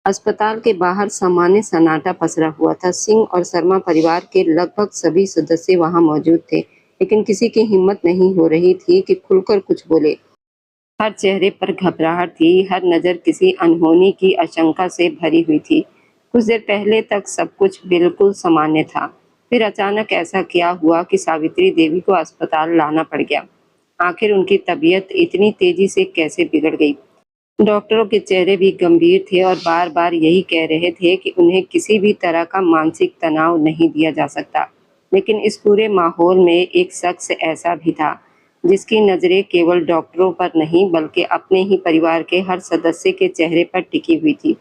अस्पताल के बाहर सामान्य सन्नाटा पसरा हुआ था। सिंह और शर्मा परिवार के लगभग सभी सदस्य वहां मौजूद थे, लेकिन किसी की हिम्मत नहीं हो रही थी कि खुलकर कुछ बोले। हर चेहरे पर घबराहट थी, हर नज़र किसी अनहोनी की आशंका से भरी हुई थी। कुछ देर पहले तक सब कुछ बिल्कुल सामान्य था, फिर अचानक ऐसा क्या हुआ कि सावित्री देवी को अस्पताल लाना पड़ गया। आखिर उनकी तबीयत इतनी तेजी से कैसे बिगड़ गई? डॉक्टरों के चेहरे भी गंभीर थे और बार-बार यही कह रहे थे कि उन्हें किसी भी तरह का मानसिक तनाव नहीं दिया जा सकता। लेकिन इस पूरे माहौल में एक शख्स ऐसा भी था, जिसकी नज़रें केवल डॉक्टरों पर नहीं बल्कि अपने ही परिवार के हर सदस्य के चेहरे पर टिकी हुई थी।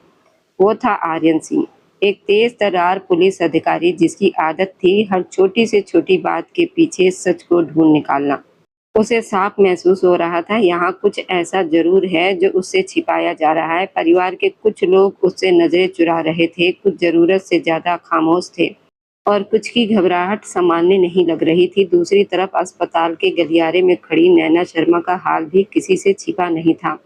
वो था आर्यन सिंह, एक तेज-तर्रार पुलिस अधिकारी जिसकी आदत थी हर छोटी से छोटी बात के पीछे सच को ढूँढ निकालना। उसे साफ महसूस हो रहा था, यहाँ कुछ ऐसा ज़रूर है जो उससे छिपाया जा रहा है। परिवार के कुछ लोग उससे नज़रें चुरा रहे थे, कुछ ज़रूरत से ज़्यादा खामोश थे और कुछ की घबराहट सामान्य नहीं लग रही थी। दूसरी तरफ अस्पताल के गलियारे में खड़ी नैना शर्मा का हाल भी किसी से छिपा नहीं था।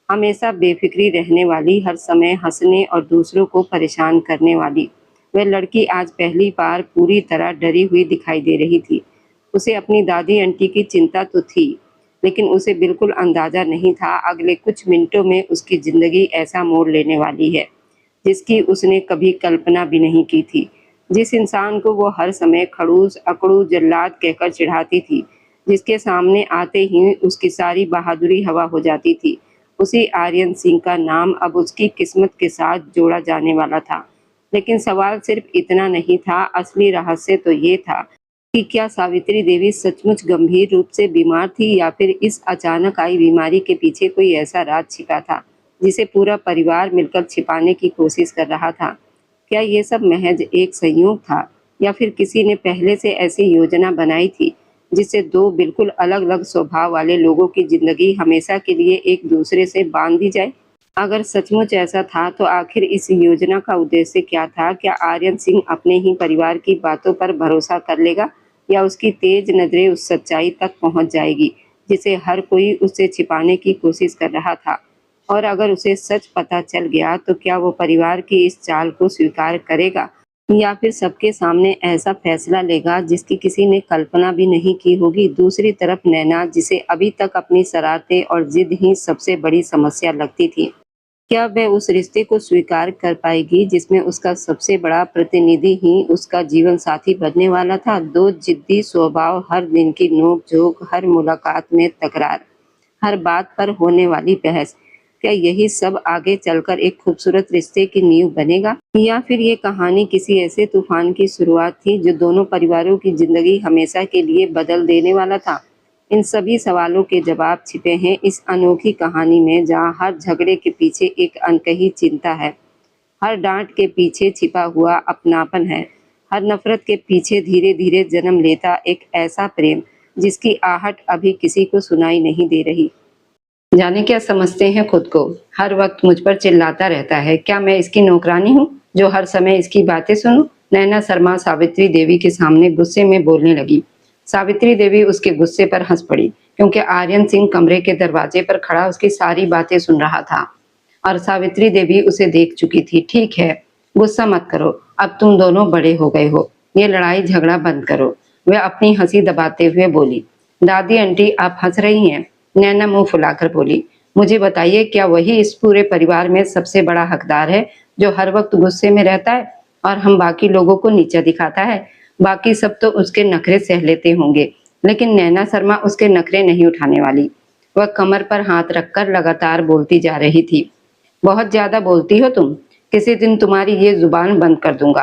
हमेशा बेफ़िक्री रहने वाली, हर समय हँसने और दूसरों को परेशान करने वाली, वह लड़की आज पहली बार पूरी तरह डरी हुई दिखाई दे रही थी। उसे अपनी दादी आंटी की चिंता तो थी, लेकिन उसे बिल्कुल अंदाज़ा नहीं था अगले कुछ मिनटों में उसकी ज़िंदगी ऐसा मोड़ लेने वाली है, जिसकी उसने कभी कल्पना भी नहीं की थी। जिस इंसान को वो हर समय खड़ूस, अकड़ू, जल्लाद कहकर चिढ़ाती थी, जिसके सामने आते ही उसकी सारी बहादुरी हवा हो जाती थी, उसी आर्यन सिंह का नाम अब उसकी किस्मत के साथ जोड़ा जाने वाला था। लेकिन सवाल सिर्फ इतना नहीं था, असली रहस्य तो ये था कि क्या सावित्री देवी सचमुच गंभीर रूप से बीमार थी या फिर इस अचानक आई बीमारी के पीछे कोई ऐसा राज छिपा था, जिसे पूरा परिवार मिलकर छिपाने की कोशिश कर रहा था। क्या ये सब महज एक संयोग था या फिर किसी ने पहले से ऐसी योजना बनाई थी, जिससे दो बिल्कुल अलग-अलग स्वभाव वाले लोगों की ज़िंदगी हमेशा के लिए एक दूसरे से बांध दी जाए? अगर सचमुच ऐसा था तो आखिर इस योजना का उद्देश्य क्या था? क्या आर्यन सिंह अपने ही परिवार की बातों पर भरोसा कर लेगा या उसकी तेज नज़रें उस सच्चाई तक पहुंच जाएगी, जिसे हर कोई उससे छिपाने की कोशिश कर रहा था? और अगर उसे सच पता चल गया तो क्या वो परिवार की इस चाल को स्वीकार करेगा या फिर सबके सामने ऐसा फैसला लेगा जिसकी किसी ने कल्पना भी नहीं की होगी? दूसरी तरफ नैना, जिसे अभी तक अपनी शरारतें और जिद ही सबसे बड़ी समस्या लगती थी, क्या वह उस रिश्ते को स्वीकार कर पाएगी जिसमें उसका सबसे बड़ा प्रतिनिधि ही उसका जीवन साथी बनने वाला था? दो जिद्दी स्वभाव, हर दिन की नोक-झोंक, हर मुलाकात में तकरार, हर बात पर होने वाली बहस, क्या यही सब आगे चलकर एक खूबसूरत रिश्ते की नींव बनेगा? या फिर ये कहानी किसी ऐसे तूफान की शुरुआत थी जो दोनों परिवारों की जिंदगी हमेशा के लिए बदल देने वाला था? इन सभी सवालों के जवाब छिपे हैं इस अनोखी कहानी में, जहाँ हर झगड़े के पीछे एक अनकही चिंता है, हर डांट के पीछे छिपा हुआ अपनापन है, हर नफरत के पीछे धीरे धीरे जन्म लेता एक ऐसा प्रेम जिसकी आहट अभी किसी को सुनाई नहीं दे रही। जाने क्या समझते हैं खुद को? हर वक्त मुझ पर चिल्लाता रहता है। क्या मैं इसकी नौकरानी हूँ जो हर समय इसकी बातें सुनूं? नैना शर्मा सावित्री देवी के सामने गुस्से में बोलने लगी। सावित्री देवी उसके गुस्से पर हंस पड़ी, क्योंकि आर्यन सिंह कमरे के दरवाजे पर खड़ा उसकी सारी बातें सुन रहा था और सावित्री देवी उसे देख चुकी थी। ठीक है, गुस्सा मत करो, अब तुम दोनों बड़े हो गए हो, ये लड़ाई झगड़ा बंद करो। वह अपनी हंसी दबाते हुए बोली। दादी आंटी, आप हंस रही हैं? नैना मुंह फुलाकर बोली। मुझे बताइए, क्या वही इस पूरे परिवार में सबसे बड़ा हकदार है, जो हर वक्त गुस्से में रहता है और हम बाकी लोगों को नीचा दिखाता है? बाकी सब तो उसके नखरे सह लेते होंगे, लेकिन नैना शर्मा उसके नखरे नहीं उठाने वाली। वह कमर पर हाथ रखकर लगातार बोलती जा रही थी। बहुत ज्यादा बोलती हो तुम, किसी दिन तुम्हारी ये जुबान बंद कर दूंगा।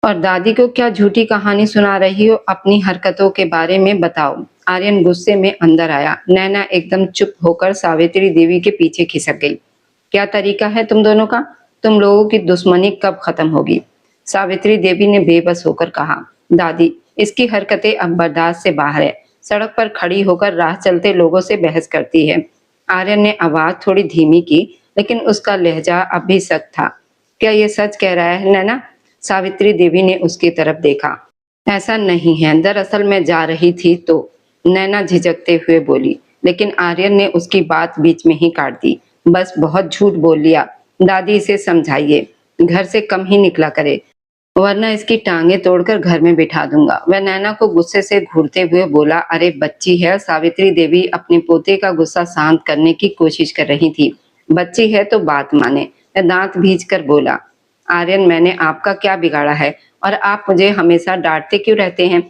और दादी को क्या झूठी कहानी सुना रही हो? अपनी हरकतों के बारे में बताओ। आर्यन गुस्से में अंदर आया। नैना एकदम चुप होकर सावित्री देवी के पीछे खिसक गई। क्या तरीका है तुम दोनों का? तुम लोगों की दुश्मनी कब खत्म होगी? सावित्री देवी ने बेबस होकर कहा। दादी, इसकी हरकतें अब बर्दाश्त से बाहर है। सड़क पर खड़ी होकर राह चलते लोगों से बहस करती है। आर्यन ने आवाज थोड़ी धीमी की, लेकिन उसका लहजा अब भी सख्त था। क्या ये सच कह रहा है नैना? सावित्री देवी ने उसकी तरफ देखा। ऐसा नहीं है, दरअसल मैं जा रही थी तो, नैना झिझकते हुए बोली। लेकिन आर्यन ने उसकी बात बीच में ही काट दी। बस बहुत झूठ बोल लिया, दादी इसे समझाइए, घर से कम ही निकला करे, वरना इसकी टांगे तोड़कर घर में बिठा दूंगा। वह नैना को गुस्से से घूरते हुए बोला, अरे बच्ची है। सावित्री देवी अपने पोते का गुस्सा शांत करने की कोशिश कर रही थी। बच्ची है तो बात माने। वह दांत भींच कर बोला, आर्यन मैंने आपका क्या बिगाड़ा है और आप मुझे हमेशा डांटते क्यों रहते हैं?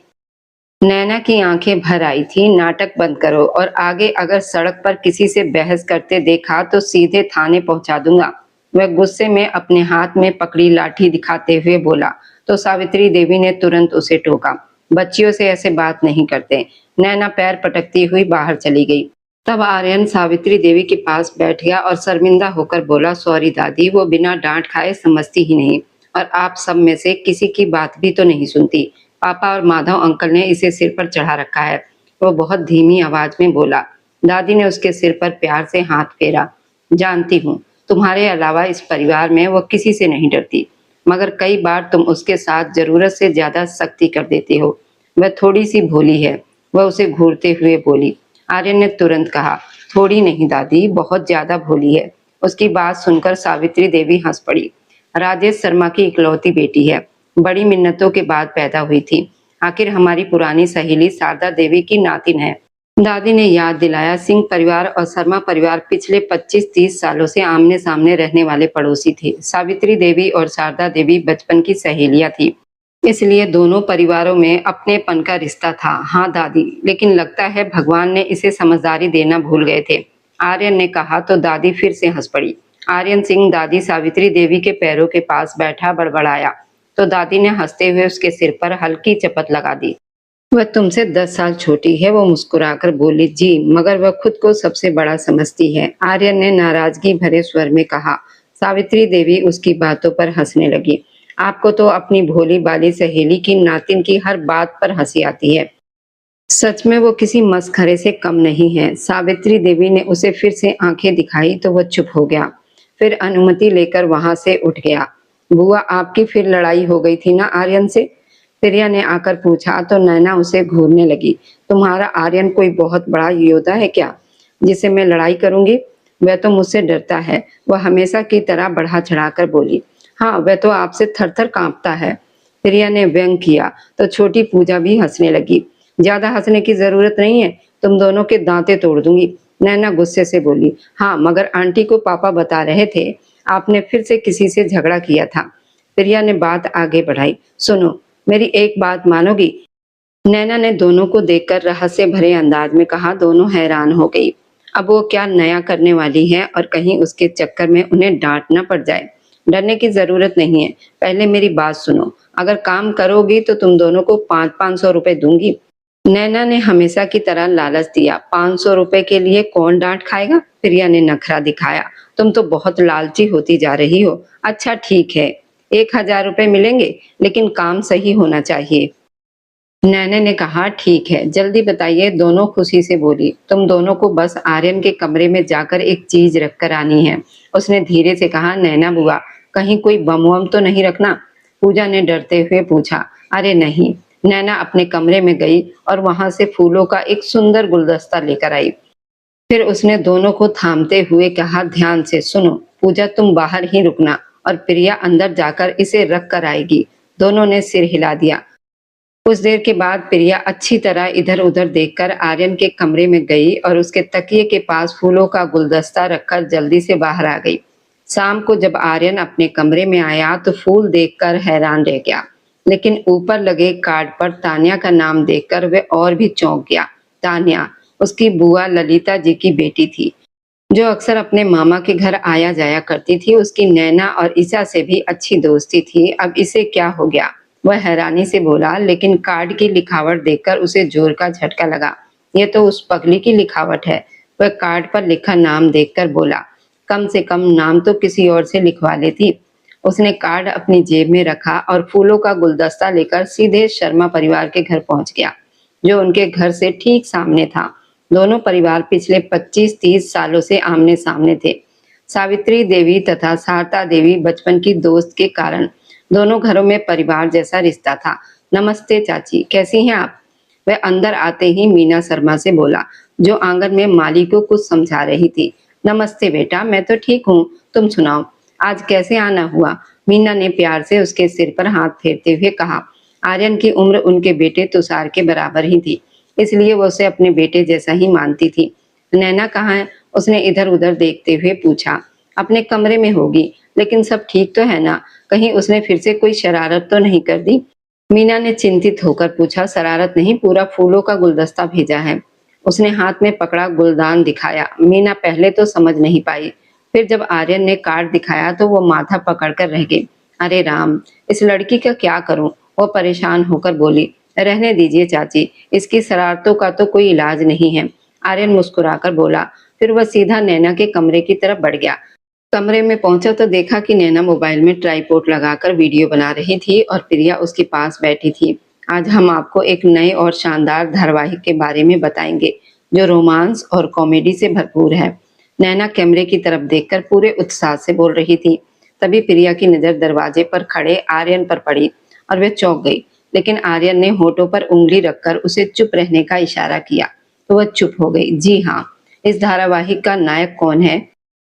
नैना की आंखें भर आई थी। नाटक बंद करो और आगे अगर सड़क पर किसी से बहस करते देखा तो सीधे थाने पहुंचा दूंगा। वह गुस्से में अपने हाथ में पकड़ी लाठी दिखाते हुए बोला तो सावित्री देवी ने तुरंत उसे टोका, बच्चियों से ऐसे बात नहीं करते। नैना पैर पटकती हुई बाहर चली गई। तब आर्यन सावित्री देवी के पास बैठ गया और शर्मिंदा होकर बोला, सॉरी दादी, वो बिना डांट खाए समझती ही नहीं और आप सब में से किसी की बात भी तो नहीं सुनती। पापा और माधव अंकल ने इसे सिर पर चढ़ा रखा है। वो बहुत धीमी आवाज में बोला। दादी ने उसके सिर पर प्यार से हाथ फेरा। जानती हूँ, तुम्हारे अलावा इस परिवार में वो किसी से नहीं डरती, मगर कई बार तुम उसके साथ जरूरत से ज्यादा सख्ती कर देते हो। वह थोड़ी सी भोली है। वह उसे घूरते हुए बोली। आर्यन ने तुरंत कहा, थोड़ी नहीं दादी, बहुत ज्यादा भोली है। उसकी बात सुनकर सावित्री देवी हंस पड़ी। राजेश शर्मा की इकलौती बेटी है, बड़ी मिन्नतों के बाद पैदा हुई थी। आखिर हमारी पुरानी सहेली शारदा देवी की नातिन है। दादी ने याद दिलाया, सिंह परिवार और शर्मा परिवार पिछले 25-30 सालों से आमने सामने रहने वाले पड़ोसी थे। सावित्री देवी और शारदा देवी बचपन की सहेलियां थी, इसलिए दोनों परिवारों में अपनेपन का रिश्ता था। हाँ दादी, लेकिन लगता है भगवान ने इसे समझदारी देना भूल गए थे, आर्यन ने कहा तो दादी फिर से हंस पड़ी। आर्यन सिंह दादी सावित्री देवी के पैरों के पास बैठा बड़बड़ाया तो दादी ने हंसते हुए उसके सिर पर हल्की चपत लगा दी। वह तुमसे 10 साल छोटी है, वो मुस्कुराकर बोली। जी, मगर वह खुद को सबसे बड़ा समझती है, आर्यन ने नाराजगी भरे स्वर में कहा। सावित्री देवी उसकी बातों पर हंसने लगी। आपको तो अपनी भोली भाली सहेली की नातिन की हर बात पर हंसी आती है। सच में वो किसी मस्खरे से कम नहीं है। सावित्री देवी ने उसे फिर से आंखें दिखाई तो वह चुप हो गया, फिर अनुमति लेकर वहां से उठ गया। बुआ, आपकी फिर लड़ाई हो गई थी ना आर्यन से? प्रिया ने आकर पूछा तो नैना उसे घूरने लगी। तुम्हारा आर्यन कोई बहुत बड़ा योद्धा है क्या, जिसे मैं लड़ाई करूंगी? वह तो मुझसे डरता है, वह हमेशा की तरह बढ़ा चढ़ाकर बोली। हाँ, वह तो आपसे थर थर कांपता है। प्रिया ने व्यंग किया तो छोटी पूजा भी हंसने लगी। ज्यादा हंसने की जरूरत नहीं है, तुम दोनों के दांते तोड़ दूंगी, नैना गुस्से से बोली। हाँ, मगर आंटी को पापा बता रहे थे आपने फिर से किसी से झगड़ा किया था। प्रिया ने बात आगे बढ़ाई। सुनो, मेरी एक बात मानोगी? नैना ने दोनों को देखकर रहस्य भरे अंदाज में कहा। दोनों हैरान हो गई। अब वो क्या नया करने वाली है और कहीं उसके चक्कर में उन्हें डांट न पड़ जाए। डरने की जरूरत नहीं है, पहले मेरी बात सुनो। अगर काम करोगी तो तुम दोनों को 500-500 रुपए दूंगी। नैना ने हमेशा की तरह लालच दिया। 500 रुपए के लिए कौन डांट खाएगा? प्रिया ने नखरा दिखाया। तुम तो बहुत लालची होती जा रही हो। अच्छा ठीक है, 1000 रुपए मिलेंगे, लेकिन काम सही होना चाहिए। नैना ने कहा, ठीक है, जल्दी बताइए। दोनों खुशी से बोली। तुम दोनों को बस आर्यन के कमरे में जाकर एक चीज रख कर आनी है, उसने धीरे से कहा। नैना बुआ, कहीं कोई बम वम तो नहीं रखना? पूजा ने डरते हुए पूछा। अरे नहीं। नैना अपने कमरे में गई और वहां से फूलों का एक सुंदर गुलदस्ता लेकर आई। फिर उसने दोनों को थामते हुए कहा, ध्यान से सुनो। पूजा, तुम बाहर ही रुकना और प्रिया अंदर जाकर इसे रख कर आएगी। दोनों ने सिर हिला दिया। कुछ देर के बाद प्रिया अच्छी तरह इधर उधर देखकर आर्यन के कमरे में गई और उसके तकिए के पास फूलों का गुलदस्ता रखकर जल्दी से बाहर आ गई। शाम को जब आर्यन अपने कमरे में आया तो फूल देखकर हैरान रह गया, लेकिन ऊपर लगे कार्ड पर तान्या का नाम देखकर वह और भी चौंक गया। तान्या उसकी बुआ ललिता जी की बेटी थी, जो अक्सर अपने मामा के घर आया जाया करती थी। उसकी नैना और ईसा से भी अच्छी दोस्ती थी। अब इसे क्या हो गया, वह हैरानी से बोला, लेकिन कार्ड की लिखावट देखकर उसे जोर का झटका लगा। यह तो उस पगली की लिखावट है। वह कार्ड पर लिखा नाम देखकर बोला, कम से कम नाम तो किसी और से लिखवा लेती। उसने कार्ड अपनी जेब में रखा और फूलों का गुलदस्ता लेकर सीधे शर्मा परिवार के घर पहुंच गया, जो उनके घर से ठीक सामने था। दोनों परिवार पिछले 25-30 सालों से आमने सामने थे। सावित्री देवी तथा शारदा देवी बचपन की दोस्त के कारण दोनों घरों में परिवार जैसा रिश्ता था। नमस्ते चाची, कैसी हैं आप? वह अंदर आते ही मीना शर्मा से बोला, जो आंगन में माली को कुछ समझा रही थी। नमस्ते बेटा, मैं तो ठीक हूँ, तुम सुनाओ, आज कैसे आना हुआ? मीना ने प्यार से उसके सिर पर हाथ फेरते हुए कहा। आर्यन की उम्र उनके बेटे तुषार के बराबर ही थी, इसलिए वो उसे अपने बेटे जैसा ही मानती थी। नैना कहाँ है? उसने इधर उधर देखते हुए पूछा। अपने कमरे में होगी, लेकिन सब ठीक तो है ना? कहीं उसने फिर से कोई शरारत तो नहीं कर दी? मीना ने चिंतित होकर पूछा। शरारत नहीं, पूरा फूलों का गुलदस्ता भेजा है। उसने हाथ में पकड़ा गुलदान दिखाया। मीना पहले तो समझ नहीं पाई, फिर जब आर्यन ने कार्ड दिखाया तो वो माथा पकड़कर रह गई। अरे राम, इस लड़की का क्या करूं? वो परेशान होकर बोली। रहने दीजिए चाची, इसकी शरारतों का तो कोई इलाज नहीं है। आर्यन मुस्कुराकर बोला। फिर वह सीधा नैना के कमरे की तरफ बढ़ गया। कमरे में पहुंचा तो देखा कि नैना मोबाइल में ट्राइपॉड लगाकर वीडियो बना रही थी और प्रिया उसके पास बैठी थी। आज हम आपको एक नए और शानदार धारावाहिक के बारे में बताएंगे, जो रोमांस और कॉमेडी से भरपूर है। नैना कैमरे की तरफ देखकर पूरे उत्साह से बोल रही थी। तभी प्रिया की नजर दरवाजे पर खड़े आर्यन पर पड़ी और वह चौंक गई। लेकिन आर्यन ने होठों पर उंगली रखकर उसे चुप रहने का इशारा किया तो वह चुप हो गई। जी हाँ, इस धारावाहिक का नायक कौन है?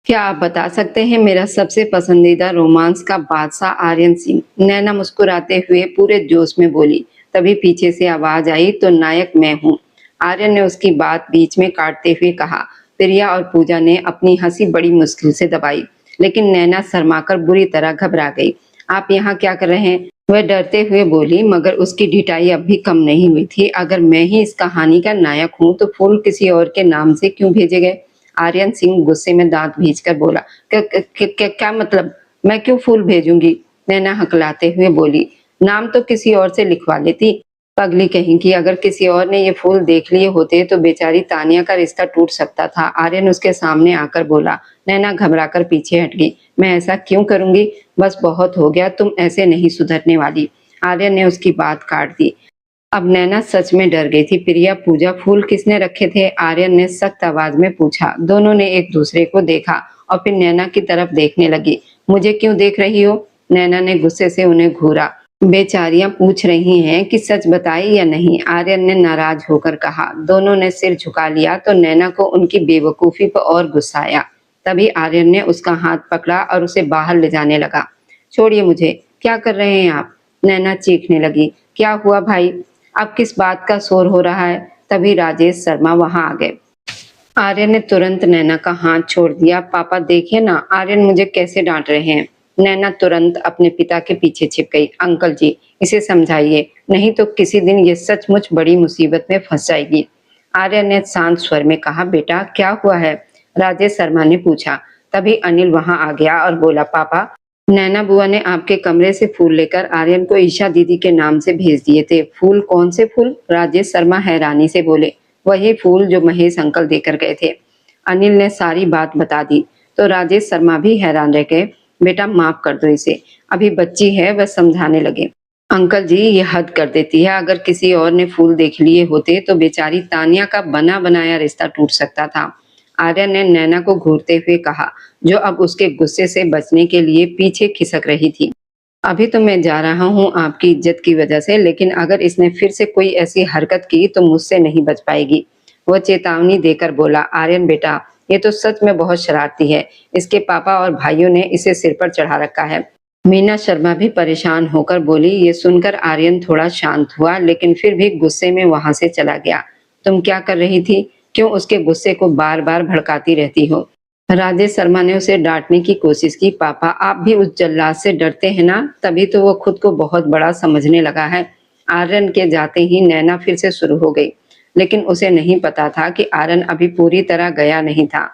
क्या आप बता सकते हैं? मेरा सबसे पसंदीदा रोमांस का बादशाह आर्यन सिंह। नैना मुस्कुराते हुए पूरे जोश में बोली। तभी पीछे से आवाज आई, तो नायक मैं हूँ। आर्यन ने उसकी बात बीच में काटते हुए कहा। प्रिया और पूजा ने अपनी हंसी बड़ी मुश्किल से दबाई, लेकिन नैना शर्माकर बुरी तरह घबरा गई। आप यहाँ क्या कर रहे हैं? वह डरते हुए बोली, मगर उसकी ढिठाई अब भी कम नहीं हुई थी। अगर मैं ही इस कहानी का नायक हूँ तो फूल किसी और के नाम से क्यों भेजे गए? आर्यन सिंह गुस्से में दांत भींचकर बोला। क्या मतलब? मैं क्यों फूल भेजूंगी? नैना हकलाते हुए बोली। नाम तो किसी और से लिखवा लेती। पगली कहीं की, अगर किसी और ने ये फूल देख लिए होते तो बेचारी तानिया का रिश्ता टूट सकता था। आर्यन उसके सामने आकर बोला। नैना घबराकर पीछे हट गई। मैं ऐसा क्यों करूंगी? बस बहुत हो गया, तुम ऐसे नहीं सुधरने वाली। आर्यन ने उसकी बात काट दी। अब नैना सच में डर गई थी। प्रिया, पूजा, फूल किसने रखे थे? आर्यन ने सख्त आवाज में पूछा। दोनों ने एक दूसरे को देखा और फिर नैना की तरफ देखने लगी। मुझे क्यों देख रही हो? नैना ने गुस्से से उन्हें घूरा। बेचारियां पूछ रही हैं कि सच बताए या नहीं, आर्यन ने नाराज होकर कहा। दोनों ने सिर झुका लिया तो नैना को उनकी बेवकूफी पर और गुस्सा आया। तभी आर्यन ने उसका हाथ पकड़ा और उसे बाहर ले जाने लगा। छोड़िए मुझे, क्या कर रहे हैं आप? नैना चीखने लगी। क्या हुआ भाई? अब किस बात का शोर हो रहा है? तभी राजेश शर्मा वहां आ गए। आर्यन ने तुरंत नैना का हाथ छोड़ दिया। पापा देखिए ना, आर्यन मुझे कैसे डांट रहे हैं। नैना तुरंत अपने पिता के पीछे छिप गई। अंकल जी, इसे समझाइए, नहीं तो किसी दिन ये सचमुच बड़ी मुसीबत में फंस जाएगी। आर्यन ने शांत स्वर में कहा। बेटा क्या हुआ है? राजेश शर्मा ने पूछा। तभी अनिल वहां आ गया और बोला। पापा, नैना बुआ ने आपके कमरे से फूल लेकर आर्यन को ईशा दीदी के नाम से भेज दिए थे। फूल? कौन से फूल? राजेश शर्मा हैरानी से बोले। वही फूल जो महेश अंकल देकर गए थे। अनिल ने सारी बात बता दी तो राजेश शर्मा भी हैरान रह गए। बेटा माफ कर दो इसे, अभी बच्ची है, वह समझाने लगे। अंकल जी, ये हद कर देती है। अगर किसी और ने फूल देख लिए होते तो बेचारी तानिया का बना बनाया रिश्ता टूट सकता था। आर्यन ने नैना को घूरते हुए कहा, जो अब उसके गुस्से से बचने के लिए पीछे खिसक रही थी। अभी तो मैं जा रहा हूँ आपकी इज्जत की वजह से, लेकिन अगर इसने फिर से कोई ऐसी हरकत की तो मुझसे नहीं बच पाएगी। वो चेतावनी देकर बोला। आर्यन बेटा, ये तो सच में बहुत शरारती है। इसके पापा और भाइयों ने इसे सिर पर चढ़ा रखा है। मीना शर्मा भी परेशान होकर बोली। ये सुनकर आर्यन थोड़ा शांत हुआ, लेकिन फिर भी गुस्से में वहां से चला गया। तुम क्या कर रही थी? क्यों उसके गुस्से को बार बार भड़काती रहती हो? राजेश शर्मा ने उसे डांटने की कोशिश की। पापा, आप भी उस जल्लाद से डरते हैं ना, तभी तो वो खुद को बहुत बड़ा समझने लगा है। आर्यन के जाते ही नैना फिर से शुरू हो गई, लेकिन उसे नहीं पता था कि आर्यन अभी पूरी तरह गया नहीं था।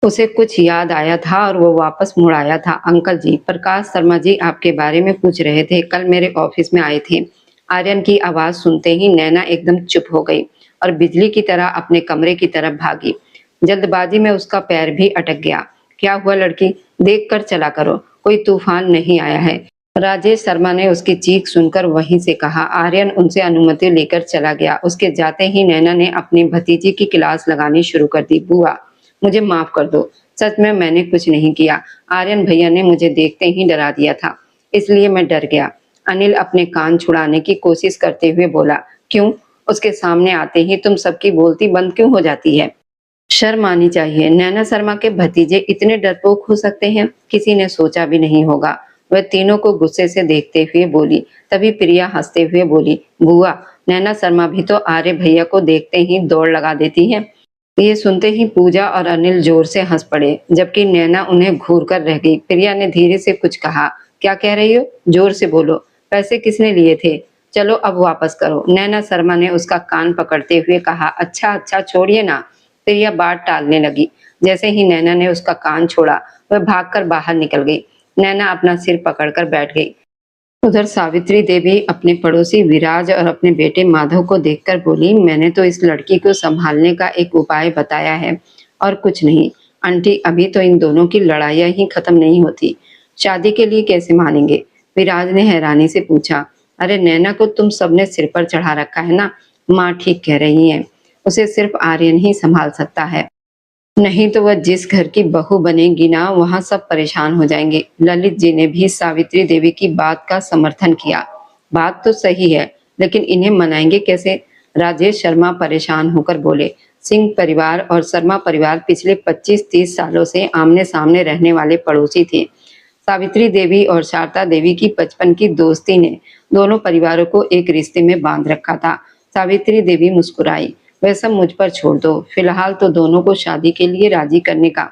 उसे कुछ याद आया था और वो वापस मुड़ आया था। अंकल जी, प्रकाश शर्मा जी आपके बारे में पूछ रहे थे, कल मेरे ऑफिस में आए थे। आर्यन की आवाज सुनते ही नैना एकदम चुप हो गई और बिजली की तरह अपने कमरे की तरफ भागी। जल्दबाजी में उसका पैर भी अटक गया। क्या हुआ लड़की? देख कर चला करो, कोई तूफान नहीं आया है। राजेश शर्मा ने उसकी चीख सुनकर वहीं से कहा। आर्यन उनसे अनुमति लेकर चला गया। उसके जाते ही नैना ने अपनी भतीजी की क्लास लगानी शुरू कर दी। बुआ, मुझे माफ कर दो, सच में मैंने कुछ नहीं किया। आर्यन भैया ने मुझे देखते ही डरा दिया था, इसलिए मैं डर गया। अनिल अपने कान छुड़ाने की कोशिश करते हुए बोला। क्यों? उसके सामने आते ही तुम सबकी बोलती बंद क्यों हो जाती है? शर्म आनी चाहिए। नैना शर्मा के भतीजे इतने डरपोक हो सकते हैं, किसी ने सोचा भी नहीं होगा। वह तीनों को गुस्से से देखते हुए बोली। तभी प्रिया हंसते हुए बोली, बुआ, नैना शर्मा भी तो आर्य भैया को देखते ही दौड़ लगा देती है। ये सुनते ही पूजा और अनिल जोर से हंस पड़े, जबकि नैना उन्हें घूर कर रह गई। प्रिया ने धीरे से कुछ कहा, क्या कह रही हो? जोर से बोलो। पैसे किसने लिए थे? चलो अब वापस करो। नैना शर्मा ने उसका कान पकड़ते हुए कहा, अच्छा अच्छा छोड़िए ना। प्रिया बात टालने लगी। जैसे ही नैना ने उसका कान छोड़ा, वह भागकर बाहर निकल गई। नैना अपना सिर पकड़कर बैठ गई। उधर सावित्री देवी अपने पड़ोसी विराज और अपने बेटे माधव को देखकर बोली, मैंने तो इस लड़की को संभालने का एक उपाय बताया है और कुछ नहीं। आंटी, अभी तो इन दोनों की लड़ाइयाँ ही खत्म नहीं होती। शादी के लिए कैसे मानेंगे? विराज ने हैरानी से पूछा। अरे नैना को तुम सबने सिर पर चढ़ा रखा है ना। माँ ठीक कह रही है, उसे सिर्फ आर्यन ही संभाल सकता है, नहीं तो वह जिस घर की बहू बनेगी ना, वहां सब परेशान हो जाएंगे। ललित जी ने भी सावित्री देवी की बात का समर्थन किया। बात तो सही है, लेकिन इन्हें मनाएंगे कैसे? राजेश शर्मा परेशान होकर बोले। सिंह परिवार और शर्मा परिवार पिछले 25-30 सालों से आमने सामने रहने वाले पड़ोसी थे। सावित्री देवी और शारदा देवी की बचपन की दोस्ती ने दोनों परिवारों को एक रिश्ते में बांध रखा था। सावित्री देवी मुस्कुराई। वह सब मुझ पर छोड़ दो, फिलहाल तो दोनों को शादी के लिए राजी करने का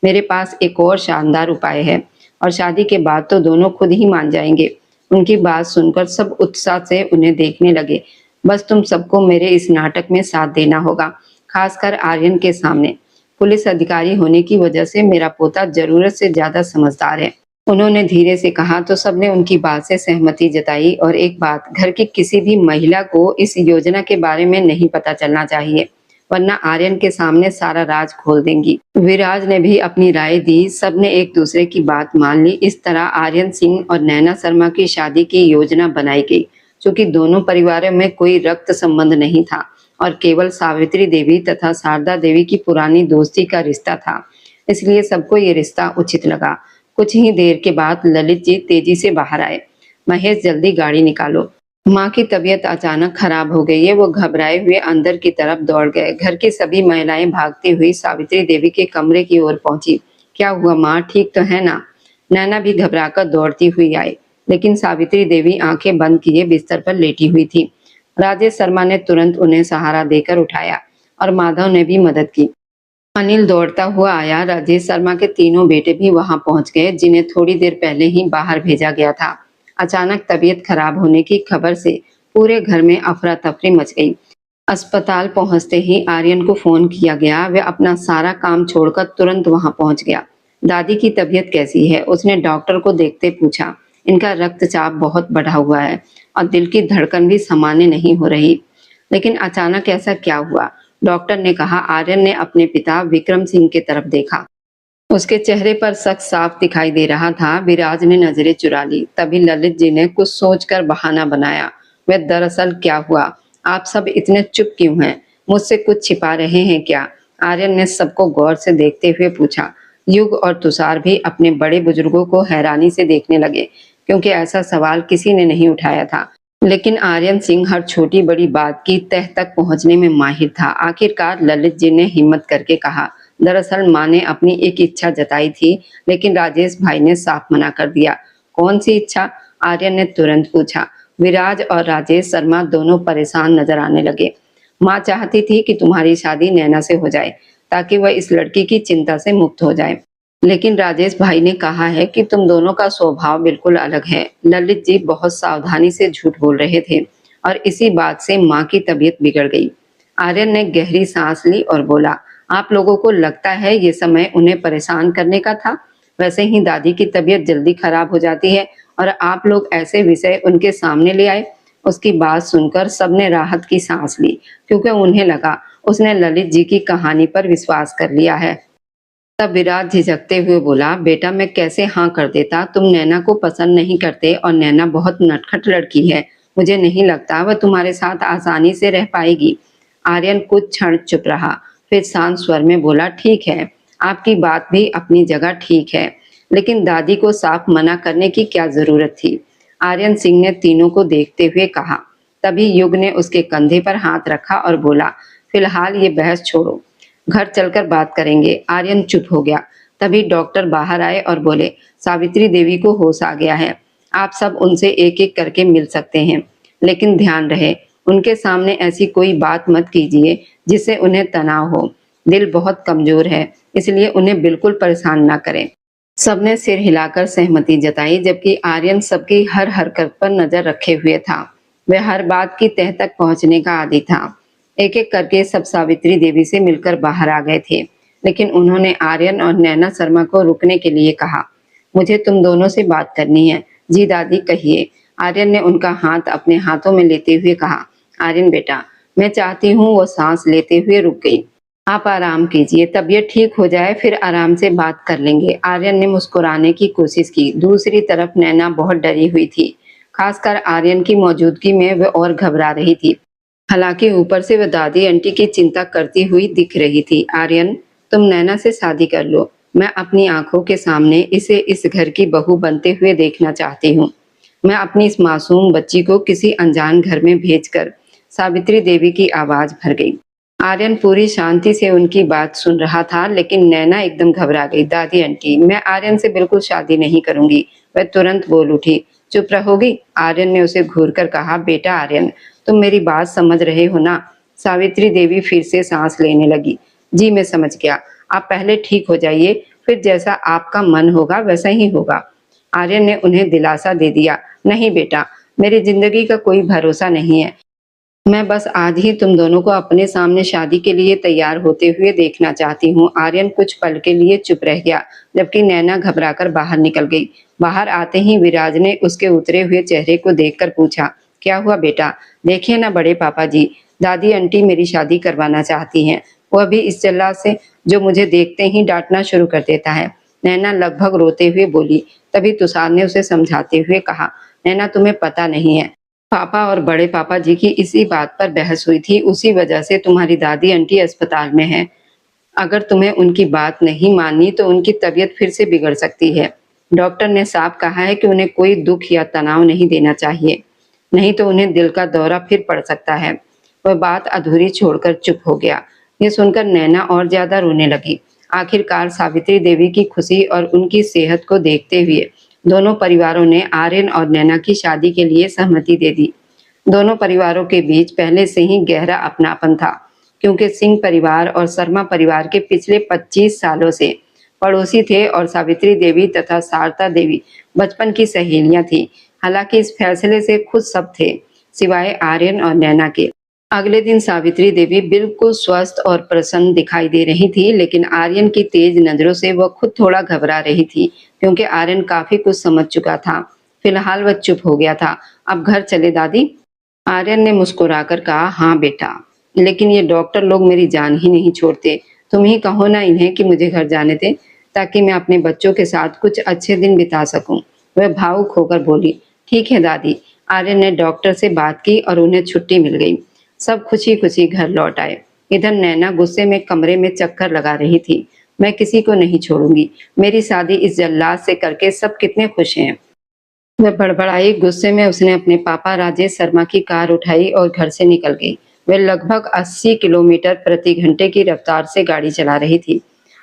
मेरे पास एक और शानदार उपाय है, और शादी के बाद तो दोनों खुद ही मान जाएंगे। उनकी बात सुनकर सब उत्साह से उन्हें देखने लगे। बस तुम सबको मेरे इस नाटक में साथ देना होगा, खासकर आर्यन के सामने। पुलिस अधिकारी होने की वजह से मेरा पोता जरूरत से ज्यादा समझदार है। उन्होंने धीरे से कहा तो सबने उनकी बात से सहमति जताई। और एक बात, घर की किसी भी महिला को इस योजना के बारे में नहीं पता चलना चाहिए, वरना आर्यन के सामने सारा राज खोल देंगी। विराज ने भी अपनी राय दी। सबने एक दूसरे की बात मान ली। इस तरह आर्यन सिंह और नैना शर्मा की शादी की योजना बनाई गई। चूंकि दोनों परिवारों में कोई रक्त संबंध नहीं था और केवल सावित्री देवी तथा शारदा देवी की पुरानी दोस्ती का रिश्ता था, इसलिए सबको ये रिश्ता उचित लगा। कुछ ही देर के बाद ललित जी तेजी से बाहर आए। महेश, जल्दी गाड़ी निकालो, माँ की तबीयत अचानक खराब हो गई है। वो घबराए हुए अंदर की तरफ दौड़ गए। घर की सभी महिलाएं भागती हुई सावित्री देवी के कमरे की ओर पहुंची। क्या हुआ माँ, ठीक तो है ना? नैना भी घबराकर दौड़ती हुई आई, लेकिन सावित्री देवी आंखें बंद किए बिस्तर पर लेटी हुई थी। राजेश शर्मा ने तुरंत उन्हें सहारा देकर उठाया और माधव ने भी मदद की। अनिल दौड़ता हुआ आया। राजेश शर्मा के तीनों बेटे भी वहां पहुंच गए, जिन्हें थोड़ी देर पहले ही बाहर भेजा गया था। अचानक तबीयत खराब होने की खबर से पूरे घर में अफरा तफरी मच गई। अस्पताल पहुंचते ही आर्यन को फोन किया गया। वह अपना सारा काम छोड़कर तुरंत वहां पहुंच गया। दादी की तबीयत कैसी है? उसने डॉक्टर को देखते पूछा। इनका रक्तचाप बहुत बढ़ा हुआ है और दिल की धड़कन भी सामान्य नहीं हो रही। लेकिन अचानक ऐसा क्या हुआ? डॉक्टर ने कहा। आर्यन ने अपने पिता विक्रम सिंह की तरफ देखा। उसके चेहरे पर शक साफ दिखाई दे रहा था। विराज ने नजरें चुरा ली। तभी ललित जी ने कुछ सोचकर बहाना बनाया। वह, दरअसल क्या हुआ? आप सब इतने चुप क्यों हैं? मुझसे कुछ छिपा रहे हैं क्या? आर्यन ने सबको गौर से देखते हुए पूछा। युग और तुषार भी अपने बड़े बुजुर्गों को हैरानी से देखने लगे, क्योंकि ऐसा सवाल किसी ने नहीं उठाया था। लेकिन आर्यन सिंह हर छोटी बड़ी बात की तह तक पहुंचने में माहिर था। आखिरकार ललित जी ने हिम्मत करके कहा, दरअसल माँ ने अपनी एक इच्छा जताई थी, लेकिन राजेश भाई ने साफ मना कर दिया। कौन सी इच्छा? आर्यन ने तुरंत पूछा। विराज और राजेश शर्मा दोनों परेशान नजर आने लगे। माँ चाहती थी कि तुम्हारी शादी नैना से हो जाए, ताकि वह इस लड़की की चिंता से मुक्त हो जाए। लेकिन राजेश भाई ने कहा है कि तुम दोनों का स्वभाव बिल्कुल अलग है। ललित जी बहुत सावधानी से झूठ बोल रहे थे और इसी बात से माँ की तबीयत बिगड़ गई। आर्यन ने गहरी सांस ली और बोला, आप लोगों को लगता है ये समय उन्हें परेशान करने का था? वैसे ही दादी की तबीयत जल्दी खराब हो जाती है और आप लोग ऐसे विषय उनके सामने ले आए। उसकी बात सुनकर सबने राहत की सांस ली, क्योंकि उन्हें लगा उसने ललित जी की कहानी पर विश्वास कर लिया है। तब विराज झिझकते हुए बोला, बेटा मैं कैसे हाँ कर देता? तुम नैना को पसंद नहीं करते और नैना बहुत नटखट लड़की है। मुझे नहीं लगता वह तुम्हारे साथ आसानी से रह पाएगी। आर्यन कुछ क्षण चुप रहा, फिर शांत स्वर में बोला, ठीक है, आपकी बात भी अपनी जगह ठीक है, लेकिन दादी को साफ मना करने की क्या जरूरत थी? आर्यन सिंह ने तीनों को देखते हुए कहा। तभी युग ने उसके कंधे पर हाथ रखा और बोला, फिलहाल ये बहस छोड़ो। घर चलकर बात करेंगे। आर्यन चुप हो गया। तभी डॉक्टर बाहर आए और बोले, सावित्री देवी को होश आ गया है। आप सब उनसे एक एक करके मिल सकते हैं, लेकिन ध्यान रहे उनके सामने ऐसी कोई बात मत कीजिए जिससे उन्हें तनाव हो। दिल बहुत कमजोर है, इसलिए उन्हें बिल्कुल परेशान ना करें। सबने सिर हिलाकर सहमति जताई, जबकि आर्यन सबकी हर हरकत पर नजर रखे हुए था। वह हर बात की तह तक पहुंचने का आदी था। एक एक करके सब सावित्री देवी से मिलकर बाहर आ गए थे, लेकिन उन्होंने आर्यन और नैना शर्मा को रुकने के लिए कहा। मुझे तुम दोनों से बात करनी है। जी दादी, कहिए। आर्यन ने उनका हाथ अपने हाथों में लेते हुए कहा। आर्यन बेटा, मैं चाहती हूँ। वो सांस लेते हुए रुक गई। आप आराम कीजिए, तबीयत ठीक हो जाए फिर आराम से बात कर लेंगे। आर्यन ने मुस्कुराने की कोशिश की। दूसरी तरफ नैना बहुत डरी हुई थी। खासकर आर्यन की मौजूदगी में वह और घबरा रही थी। हालांकि ऊपर से वह दादी आंटी की चिंता करती हुई दिख रही थी। आर्यन, तुम नैना से शादी कर लो। मैं अपनी आंखों के सामने इसे इस घर की बहू बनते हुए देखना चाहती हूँ। मैं अपनी इस मासूम बच्ची को किसी अनजान घर में भेजकर। सावित्री देवी की आवाज भर गई। आर्यन पूरी शांति से उनकी बात सुन रहा था, लेकिन नैना एकदम घबरा गई। दादी आंटी, मैं आर्यन से बिल्कुल शादी नहीं करूंगी। वह तुरंत बोल उठी। चुप रहोगी? आर्यन ने उसे घूर कर कहा। बेटा आर्यन, तुम मेरी बात समझ रहे हो ना? सावित्री देवी फिर से सांस लेने लगी। जी मैं समझ गया। आप पहले ठीक हो जाइए, फिर जैसा आपका मन होगा वैसा ही होगा। आर्यन ने उन्हें दिलासा दे दिया। नहीं बेटा, मेरी जिंदगी का कोई भरोसा नहीं है। मैं बस आज ही तुम दोनों को अपने सामने शादी के लिए तैयार होते हुए देखना चाहती हूँ। आर्यन कुछ पल के लिए चुप रह गया, जबकि नैना घबराकर बाहर निकल गई। बाहर आते ही विराज ने उसके उतरे हुए चेहरे को देखकर पूछा, क्या हुआ बेटा? देखिए ना बड़े पापा जी, दादी आंटी मेरी शादी करवाना चाहती हैं, वह भी इस जल्लाद से जो मुझे देखते ही डांटना शुरू कर देता है। नैना लगभग रोते हुए बोली। तभी तुषार ने उसे समझाते हुए कहा, नैना तुम्हें पता नहीं है, पापा और बड़े पापा जी की इसी बात पर बहस हुई थी, उसी वजह से तुम्हारी दादी आंटी अस्पताल में है। अगर तुम्हें उनकी बात नहीं मानी तो उनकी तबीयत फिर से बिगड़ सकती है। डॉक्टर ने साफ कहा है कि उन्हें कोई दुख या तनाव नहीं देना चाहिए, नहीं तो उन्हें दिल का दौरा फिर पड़ सकता है। वह बात अधूरी छोड़कर चुप हो गया। ये सुनकर नैना और ज्यादा रोने लगी। आखिरकार सावित्री देवी की खुशी और उनकी सेहत को देखते हुए दोनों परिवारों ने आर्यन और नैना की शादी के लिए सहमति दे दी। दोनों परिवारों के बीच पहले से ही गहरा अपनापन था, क्योंकि सिंह परिवार और शर्मा परिवार के पिछले 25 सालों से पड़ोसी थे और सावित्री देवी तथा शारदा देवी बचपन की सहेलियां थी। हालांकि इस फैसले से खुश सब थे, सिवाय आर्यन और नैना के। अगले दिन सावित्री देवी बिल्कुल स्वस्थ और प्रसन्न दिखाई दे रही थी, लेकिन आर्यन की तेज नजरों से वह खुद थोड़ा घबरा रही थी, क्योंकि आर्यन काफी कुछ समझ चुका था। फिलहाल वह चुप हो गया था। अब घर चले दादी? आर्यन ने मुस्कुराकर कहा। हाँ बेटा, लेकिन ये डॉक्टर लोग मेरी जान ही नहीं छोड़ते। तुम ही कहो ना इन्हें कि मुझे घर जाने दें, ताकि मैं अपने बच्चों के साथ कुछ अच्छे दिन बिता सकूं। वह भावुक होकर बोली। ठीक है दादी। आर्यन ने डॉक्टर से बात की और उन्हें छुट्टी मिल गई। सब खुशी खुशी घर लौट आए। इधर नैना गुस्से में कमरे में चक्कर लगा रही थी। मैं किसी को नहीं छोड़ूंगी। मेरी शादी इस जल्लाद से करके सब कितने खुश हैं। वह बड़बड़ाई। गुस्से में उसने अपने पापा राजेश शर्मा की कार उठाई और घर से निकल गई। वह लगभग 80 किलोमीटर प्रति घंटे की रफ्तार से गाड़ी चला रही थी।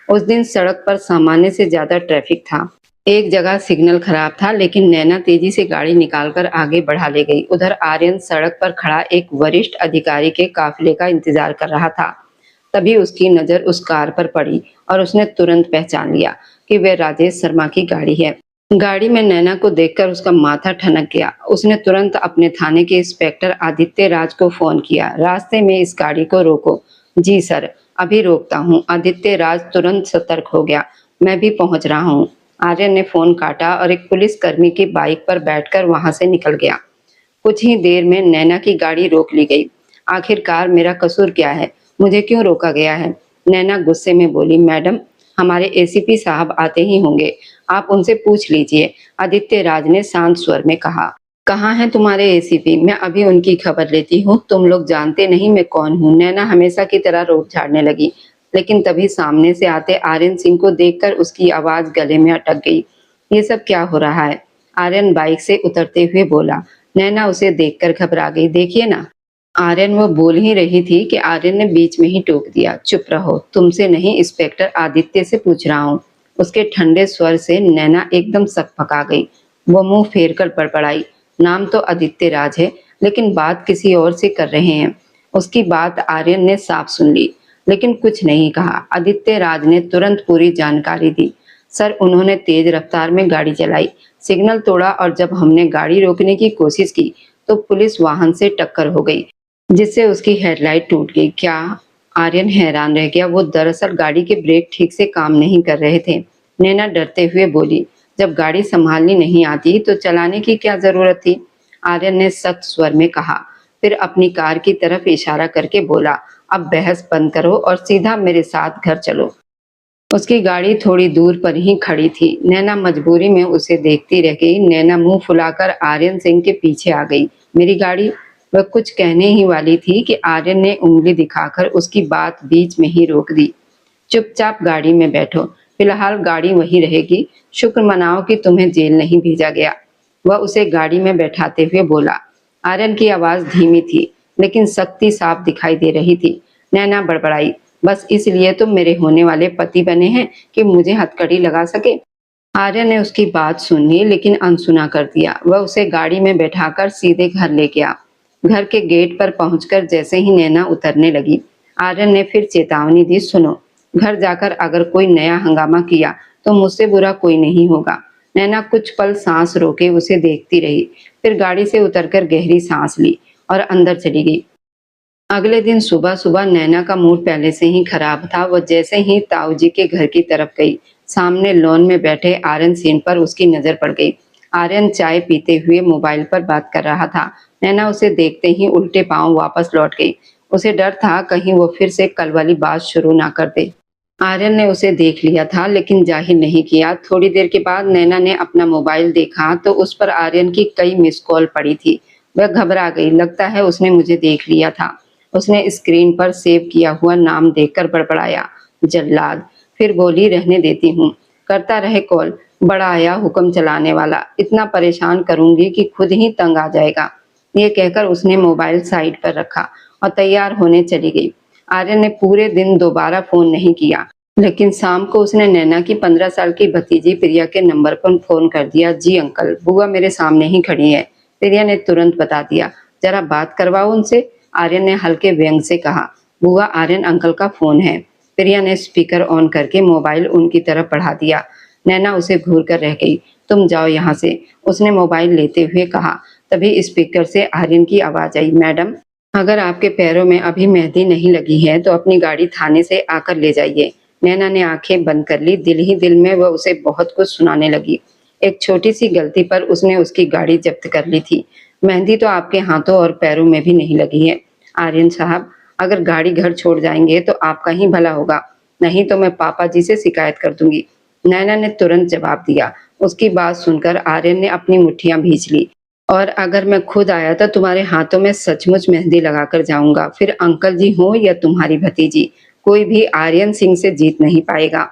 उस दिन सड़क पर सामान्य से ज्यादा ट्रैफिक था। एक जगह सिग्नल खराब था, लेकिन नैना तेजी से गाड़ी निकालकर आगे बढ़ा ले गई। उधर आर्यन सड़क पर खड़ा एक वरिष्ठ अधिकारी के काफिले का इंतजार कर रहा था। तभी उसकी नजर उस कार पर पड़ी और उसने तुरंत पहचान लिया कि वह राजेश शर्मा की गाड़ी है। गाड़ी में नैना को देखकर उसका माथा ठनक गया। उसने तुरंत अपने थाने के इंस्पेक्टर आदित्य राज को फोन किया। रास्ते में इस गाड़ी को रोको। जी सर, अभी रोकता हूँ। आदित्य राज तुरंत सतर्क हो गया। मैं भी पहुंच रहा हूँ। आर्यन ने फोन काटा और एक पुलिसकर्मी की बाइक पर बैठकर वहां से निकल गया। कुछ ही देर में नैना की गाड़ी रोक ली गई। आखिरकार मेरा कसूर क्या है? मुझे क्यों रोका गया है? नैना गुस्से में बोली। मैडम, हमारे एसीपी साहब आते ही होंगे, आप उनसे पूछ लीजिए। आदित्य राज ने शांत स्वर में कहा। कहाँ है तुम्हारे एसीपी? मैं अभी उनकी खबर लेती हूँ। तुम लोग जानते नहीं मैं कौन हूँ। नैना हमेशा की तरह रोक झाड़ने लगी, लेकिन तभी सामने से आते आर्यन सिंह को देखकर उसकी आवाज गले में अटक गई। ये सब क्या हो रहा है? आर्यन बाइक से उतरते हुए बोला। नैना उसे देखकर घबरा गई। देखिए ना, आर्यन वो बोल ही रही थी कि आर्यन ने बीच में ही टोक दिया, चुप रहो, तुमसे नहीं इंस्पेक्टर आदित्य से पूछ रहा हूँ। उसके ठंडे स्वर से नैना एकदम सकपका गई। वो मुंह फेर कर बड़बड़ाई, नाम तो आदित्य राज है, लेकिन बात किसी और से कर रहे हैं। उसकी बात आर्यन ने साफ सुन ली, लेकिन कुछ नहीं कहा। आदित्य राज ने तुरंत पूरी जानकारी दी। सर, उन्होंने तेज रफ्तार में गाड़ी चलाई, सिग्नल तोड़ा और जब हमने गाड़ी रोकने की कोशिश की तो पुलिस वाहन से टक्कर हो गई, जिससे उसकी हेडलाइट टूट गई। क्या? आर्यन हैरान रह गया। वो दरअसल गाड़ी के ब्रेक ठीक से काम नहीं कर रहे थे। नैना डरते हुए बोली, जब गाड़ी संभालनी नहीं आती तो चलाने की क्या जरूरत थी? आर्यन ने सख्त स्वर में कहा, फिर अपनी कार की तरफ इशारा करके बोला, अब बहस बंद करो और सीधा मेरे साथ घर चलो। उसकी गाड़ी थोड़ी दूर पर ही खड़ी थी। नैना मजबूरी में उसे देखती रह गई। नैना मुंह फुलाकर आर्यन सिंह के पीछे आ गई। मेरी गाड़ी? वह कुछ कहने ही वाली थी कि आर्यन ने उंगली दिखाकर उसकी बात बीच में ही रोक दी। चुपचाप गाड़ी में बैठो, फिलहाल गाड़ी वहीं रहेगी। शुक्र मनाओ कि तुम्हें जेल नहीं भेजा गया। वह उसे गाड़ी में बैठाते हुए बोला। आर्यन की आवाज धीमी थी, लेकिन सख्ती साफ दिखाई दे रही थी। नैना बड़बड़ाई, बस इसलिए तुम मेरे होने वाले पति बने हैं कि मुझे हथकड़ी लगा सके? आर्यन ने उसकी बात सुन ली, लेकिन अनसुना कर दिया। वह उसे गाड़ी में बैठाकर सीधे घर ले गया। घर के गेट पर पहुंचकर जैसे ही नैना उतरने लगी, आर्यन ने फिर चेतावनी दी, सुनो, घर जाकर अगर कोई नया हंगामा किया तो मुझसे बुरा कोई नहीं होगा। नैना कुछ पल सांस रोके उसे देखती रही, फिर गाड़ी से उतरकर गहरी सांस ली और अंदर चली गई। अगले दिन सुबह सुबह नैना का मूड पहले से ही खराब था। वो जैसे ही ताऊजी के घर की तरफ गई, सामने लॉन में बैठे आर्यन सेन पर उसकी नजर पड़ गई। आर्यन चाय पीते हुए मोबाइल पर बात कर रहा था। नैना उसे देखते ही उल्टे पांव वापस लौट गई। उसे डर था कहीं वो फिर से कल वाली बात शुरू ना कर दे। आर्यन ने उसे देख लिया था, लेकिन जाहिर नहीं किया। थोड़ी देर के बाद नैना ने अपना मोबाइल देखा तो उस पर आर्यन की कई मिस कॉल पड़ी थी। वह घबरा गई, लगता है उसने मुझे देख लिया था। उसने स्क्रीन पर सेव किया हुआ नाम देखकर बड़बड़ाया, जल्लाद। फिर बोली, रहने देती हूँ, करता रहे कॉल। बड़ा आया हुक्म चलाने वाला, इतना परेशान करूंगी कि खुद ही तंग आ जाएगा। ये कहकर उसने मोबाइल साइड पर रखा और तैयार होने चली गई। आर्यन ने पूरे दिन दोबारा फोन नहीं किया, लेकिन शाम को उसने नैना की 15 साल की भतीजी प्रिया के नंबर पर फोन कर दिया। जी अंकल, बुआ मेरे सामने ही खड़ी है। प्रिया ने तुरंत बता दिया, जरा बात करवाओ उनसे। आर्यन ने हल्के व्यंग से कहा, बुआ आर्यन अंकल का फोन है। प्रिया ने स्पीकर ऑन करके मोबाइल उनकी तरफ बढ़ा दिया। नैना उसे घूर कर रह गई। तुम जाओ यहाँ से, उसने मोबाइल लेते हुए कहा। तभी स्पीकर से आर्यन की आवाज आई, मैडम, अगर आपके पैरों में अभी मेहंदी नहीं लगी है तो अपनी गाड़ी थाने से आकर ले जाइए। नैना ने आंखें बंद कर ली। दिल ही दिल में वह उसे बहुत कुछ सुनाने लगी। एक छोटी सी गलती पर उसने उसकी गाड़ी जब्त कर ली थी। मेहंदी तो आपके हाथों और पैरों में भी नहीं लगी है। आर्यन साहब, अगर गाड़ी घर छोड़ जाएंगे तो आपका ही भला होगा, नहीं तो मैं पापा जी से शिकायत कर दूंगी। नैना ने तुरंत जवाब दिया। उसकी बात सुनकर आर्यन ने अपनी मुट्ठियां भींच ली। और अगर मैं खुद आया तो तुम्हारे हाथों में सचमुच मेहंदी लगाकर जाऊंगा, फिर अंकल जी हो या तुम्हारी भतीजी, कोई भी आर्यन सिंह से जीत नहीं पाएगा।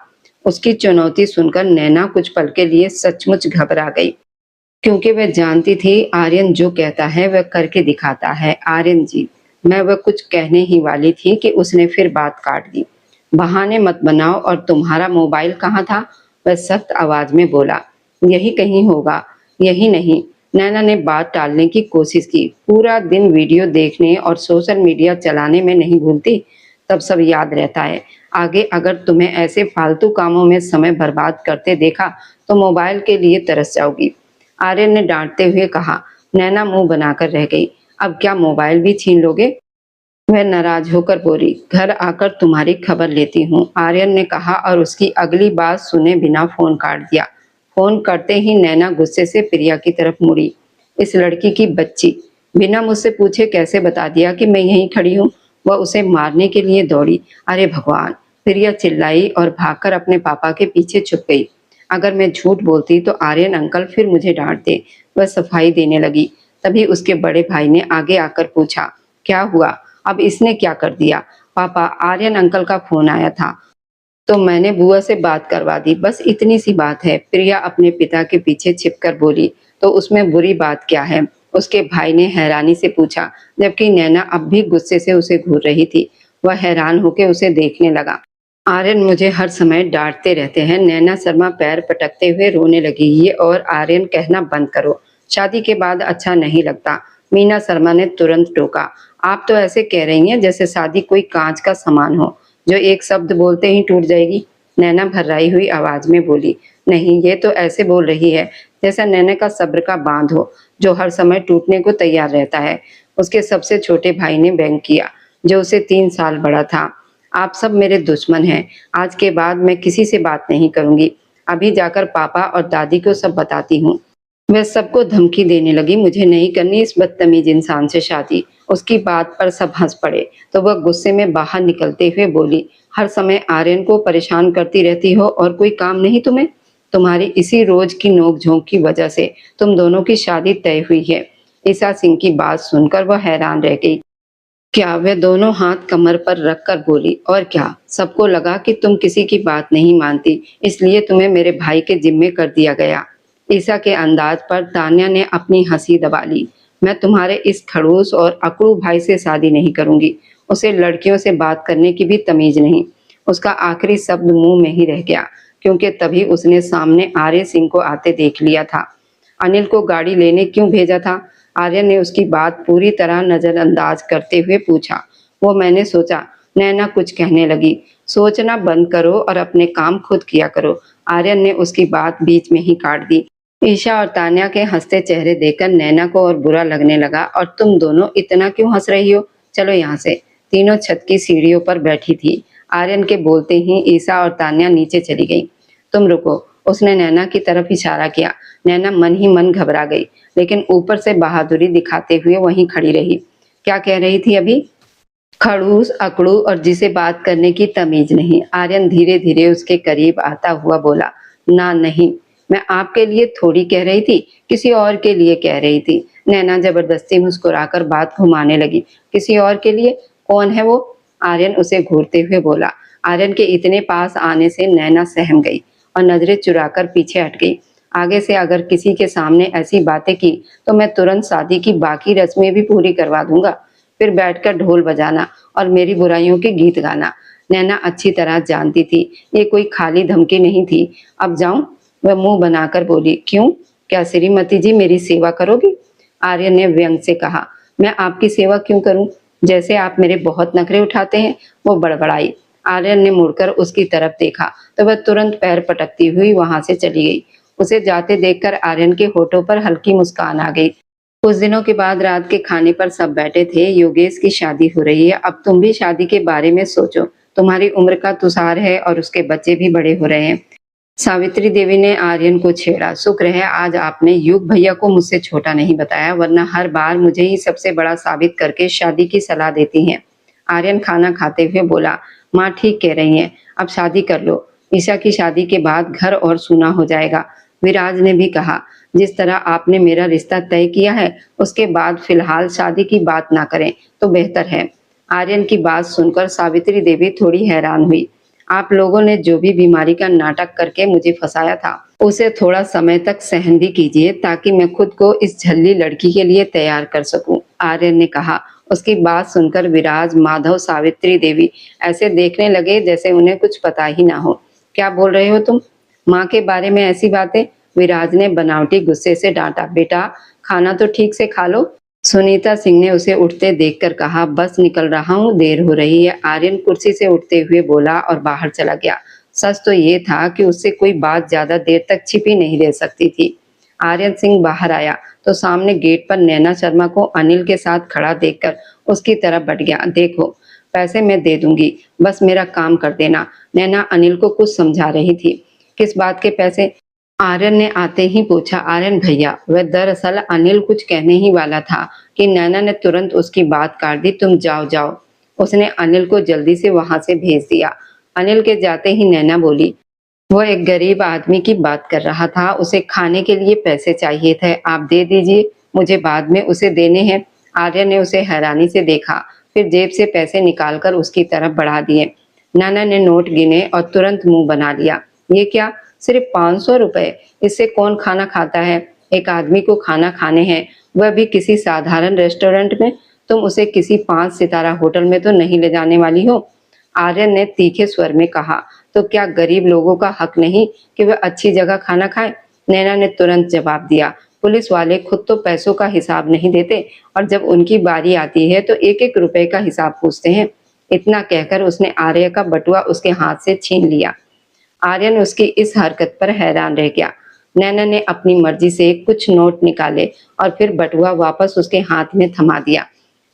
उसकी चुनौती सुनकर नैना कुछ पल के लिए सचमुच घबरा गई, क्योंकि वह जानती थी आर्यन जो कहता है वह करके दिखाता है। आर्यन जी, मैं वह कुछ कहने ही वाली थी कि उसने फिर बात काट दी। बहाने मत बनाओ, और तुम्हारा मोबाइल कहाँ था? वह सख्त आवाज में बोला। यही कहीं होगा। यही नहीं, नैना ने बात टालने की कोशिश की। पूरा दिन वीडियो देखने और सोशल मीडिया चलाने में नहीं भूलती, तब सब याद रहता है। आगे अगर तुम्हें ऐसे फालतू कामों में समय बर्बाद करते देखा तो मोबाइल के लिए तरस जाओगी। आर्यन ने डांटते हुए कहा। नैना मुंह बनाकर रह गई। अब क्या मोबाइल भी छीन लोगे? वह नाराज होकर बोली, घर आकर तुम्हारी खबर लेती हूँ, आर्यन ने कहा और उसकी अगली बात सुने बिना फोन काट दिया। फोन करते ही नैना गुस्से से प्रिया की तरफ मुड़ी। इस लड़की की बच्ची, बिना मुझसे पूछे कैसे बता दिया कि मैं यहीं खड़ी हूँ? वह उसे मारने के लिए दौड़ी। अरे भगवान! प्रिया चिल्लाई और भागकर अपने पापा के पीछे छुप गई। अगर मैं झूठ बोलती तो आर्यन अंकल फिर मुझे डांटते। वह सफाई देने लगी। तभी उसके बड़े भाई ने आगे आकर पूछा, क्या हुआ? अब इसने क्या कर दिया? पापा, आर्यन अंकल का फोन आया था तो मैंने बुआ से बात करवा दी, बस इतनी सी बात है। प्रिया अपने पिता के पीछे छिपकर बोली, तो उसमें बुरी बात क्या है? उसके भाई ने हैरानी से पूछा, जबकि नैना अब भी गुस्से से उसे घूर रही थी। वह हैरान होकर उसे देखने लगा। आर्यन मुझे हर समय डांटते रहते हैं। नैना शर्मा पैर पटकते हुए रोने लगी। ये और आर्यन कहना बंद करो, शादी के बाद अच्छा नहीं लगता। मीना शर्मा ने तुरंत टोका। आप तो ऐसे कह रही हैं जैसे शादी कोई कांच का सामान हो जो एक शब्द बोलते ही टूट जाएगी। नैना भर्राई हुई आवाज में बोली, नहीं, ये तो ऐसे बोल रही है जैसा नैना का सब्र का बांध हो जो हर समय टूटने को तैयार रहता है। उसके सबसे छोटे भाई ने व्यंग किया, जो उसे 3 साल बड़ा था। आप सब मेरे दुश्मन हैं। आज के बाद मैं किसी से बात नहीं करूंगी। अभी जाकर पापा और दादी को सब बताती हूँ। वह सबको धमकी देने लगी, मुझे नहीं करनी इस बदतमीज इंसान से शादी। उसकी बात पर सब हंस पड़े तो वह गुस्से में बाहर निकलते हुए बोली, हर समय आर्यन को परेशान करती रहती हो और कोई काम नहीं तुम्हें। तुम्हारी इसी रोज की नोक-झोंक की वजह से तुम दोनों की शादी तय हुई है। ईसा सिंह की बात सुनकर वह हैरान रह गई। क्या? वह दोनों हाथ कमर पर रखकर बोली, और क्या? सबको लगा कि तुम किसी की बात नहीं मानती, इसलिए तुम्हें मेरे भाई के जिम्मे कर दिया गया। ईसा के अंदाज पर तान्या ने अपनी हंसी दबा ली। मैं तुम्हारे इस खड़ूस और अकड़ू भाई से शादी नहीं करूंगी। उसे लड़कियों से बात करने की भी तमीज नहीं। उसका आखिरी शब्द मुंह में ही रह गया, क्योंकि तभी उसने सामने आर्य सिंह को आते देख लिया था। अनिल को गाड़ी लेने क्यों भेजा था? आर्यन ने उसकी बात पूरी तरह नजरअंदाज करते हुए पूछा। वो मैंने सोचा। नैना कुछ कहने लगी। सोचना बंद करो और अपने काम खुद किया करो। आर्यन ने उसकी बात बीच में ही काट दी। ईशा और तान्या के हंसते चेहरे देखकर नैना को और बुरा लगने लगा। और तुम दोनों इतना क्यों हंस रही हो? चलो यहाँ से। तीनों छत की सीढ़ियों पर बैठी थी। आर्यन के बोलते ही ईशा और तान्या नीचे चली गई। तुम रुको, उसने नैना की तरफ इशारा किया। नैना मन ही मन घबरा गई, लेकिन ऊपर से बहादुरी दिखाते हुए वहीं खड़ी रही। क्या कह रही थी अभी? खड़ूस, अकड़ू और जिसे बात करने की तमीज नहीं। आर्यन धीरे धीरे उसके करीब आता हुआ बोला, ना नहीं, मैं आपके लिए थोड़ी कह रही थी, किसी और के लिए कह रही थी। नैना जबरदस्ती मुस्कुराकर बात घुमाने लगी। किसी और के लिए? कौन है वो? आर्यन उसे घूरते हुए बोला। आर्यन के इतने पास आने से नैना सहम गई और नजरें चुराकर पीछे हट गई। आगे से अगर किसी के सामने ऐसी बातें की तो मैं तुरंत शादी की बाकी रस्में भी पूरी करवा दूंगा, फिर बैठकर ढोल बजाना और मेरी बुराइयों के गीत गाना। नैना अच्छी तरह जानती थी ये कोई खाली धमकी नहीं थी। अब जाऊं? वह मुंह बनाकर बोली। क्यों? क्या श्रीमती जी मेरी सेवा करोगी? आर्यन ने व्यंग से कहा। मैं आपकी सेवा क्यों करूं? जैसे आप मेरे बहुत नखरे उठाते हैं। वो बड़बड़ाई। आर्यन ने मुड़कर उसकी तरफ देखा तो वह तुरंत पैर पटकती हुई वहां से चली गई। उसे जाते देखकर आर्यन के होठों पर हल्की मुस्कान आ गई। कुछ दिनों के बाद रात के खाने पर सब बैठे थे। योगेश की शादी हो रही है, अब तुम भी शादी के बारे में सोचो। तुम्हारी उम्र का तुषार है और उसके बच्चे भी बड़े हो रहे हैं। सावित्री देवी ने आर्यन को छेड़ा। शुक्र है आज आपने युग भैया को मुझसे छोटा नहीं बताया, वरना हर बार मुझे ही सबसे बड़ा साबित करके शादी की सलाह देती हैं। आर्यन खाना खाते हुए बोला, माँ ठीक कह रही हैं, अब शादी कर लो। ईशा की शादी के बाद घर और सूना हो जाएगा। विराज ने भी कहा, जिस तरह आपने मेरा रिश्ता तय किया है उसके बाद फिलहाल शादी की बात ना करें तो बेहतर है। आर्यन की बात सुनकर सावित्री देवी थोड़ी हैरान हुई। आप लोगों ने जो भी बीमारी का नाटक करके मुझे फंसाया था उसे थोड़ा समय तक सहन भी कीजिए, ताकि मैं खुद को इस झल्ली लड़की के लिए तैयार कर सकूं, आर्यन ने कहा। उसकी बात सुनकर विराज, माधव, सावित्री देवी ऐसे देखने लगे जैसे उन्हें कुछ पता ही ना हो। क्या बोल रहे हो तुम? माँ के बारे में ऐसी बातें? विराज ने बनावटी गुस्से से डांटा। बेटा, खाना तो ठीक से खा लो। सुनीता सिंह ने उसे उठते देखकर कहा, बस निकल रहा हूँ, देर हो रही है। आर्यन कुर्सी से उठते हुए बोला और बाहर चला गया। सच तो ये था कि उससे कोई बात ज्यादा देर तक छिपी नहीं रह सकती थी। आर्यन सिंह बाहर आया तो सामने गेट पर नैना शर्मा को अनिल के साथ खड़ा देखकर उसकी तरफ बढ़ गया। देखो, पैसे मैं दे दूंगी, बस मेरा काम कर देना। नैना अनिल को कुछ समझा रही थी। किस बात के पैसे? आर्यन ने आते ही पूछा। आर्यन भैया, वह दरअसल अनिल कुछ कहने ही वाला था कि नैना ने तुरंत उसकी बात काट दी। तुम जाओ जाओ। उसने अनिल को जल्दी से वहां से भेज दिया। अनिल के जाते ही नैना बोली, वो एक गरीब आदमी की बात कर रहा था, उसे खाने के लिए पैसे चाहिए थे, आप दे दीजिए, मुझे बाद में उसे देने हैं। आर्यन ने उसे हैरानी से देखा, फिर जेब से पैसे निकालकर उसकी तरफ बढ़ा दिए। नैना ने नोट गिने और तुरंत मुंह बना लिया। ये क्या, सिर्फ 500 रुपए? इससे कौन खाना खाता है? एक आदमी को खाना खाने हैं, वह भी किसी साधारण रेस्टोरेंट में। तुम उसे किसी 5 सितारा होटल में तो नहीं ले जाने वाली हो। आर्यन ने तीखे स्वर में कहा। तो क्या गरीब लोगों का हक नहीं कि वह अच्छी जगह खाना खाए? नैना ने तुरंत जवाब दिया। पुलिस वाले खुद तो पैसों का हिसाब नहीं देते और जब उनकी बारी आती है तो एक एक रुपए का हिसाब पूछते हैं। इतना कहकर उसने आर्य का बटुआ उसके हाथ से छीन लिया। आर्यन उसकी इस हरकत पर हैरान रह गया। नैना ने अपनी मर्जी से कुछ नोट निकाले और फिर बटुआ वापस उसके हाथ में थमा दिया।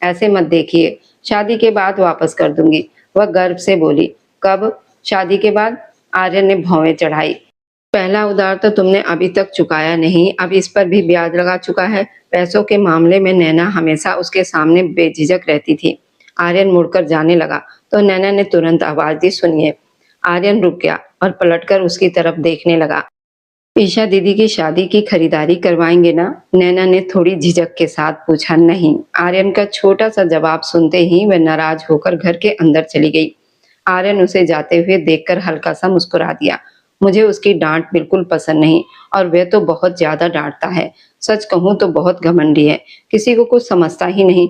ऐसे मत देखिए, शादी के बाद वापस कर दूंगी, वह गर्व से बोली। कब? शादी के बाद? आर्यन ने भौवें चढ़ाई। पहला उधार तो तुमने अभी तक चुकाया नहीं, अब इस पर भी ब्याज लगा चुका है। पैसों के मामले में नैना हमेशा उसके सामने बेझिझक रहती थी। आर्यन मुड़कर जाने लगा तो नैना ने तुरंत आवाज दी, सुनिए। आर्यन रुक गया और पलटकर उसकी तरफ देखने लगा। ईशा दीदी की शादी की खरीदारी करवाएंगे ना? नैना ने थोड़ी झिझक के साथ पूछा। नहीं। आर्यन का छोटा सा जवाब सुनते ही वह नाराज होकर घर के अंदर चली गई। आर्यन उसे जाते हुए देखकर हल्का सा मुस्कुरा दिया। मुझे उसकी डांट बिल्कुल पसंद नहीं और वह तो बहुत ज्यादा डांटता है। सच कहूं तो बहुत घमंडी है, किसी को कुछ समझता ही नहीं।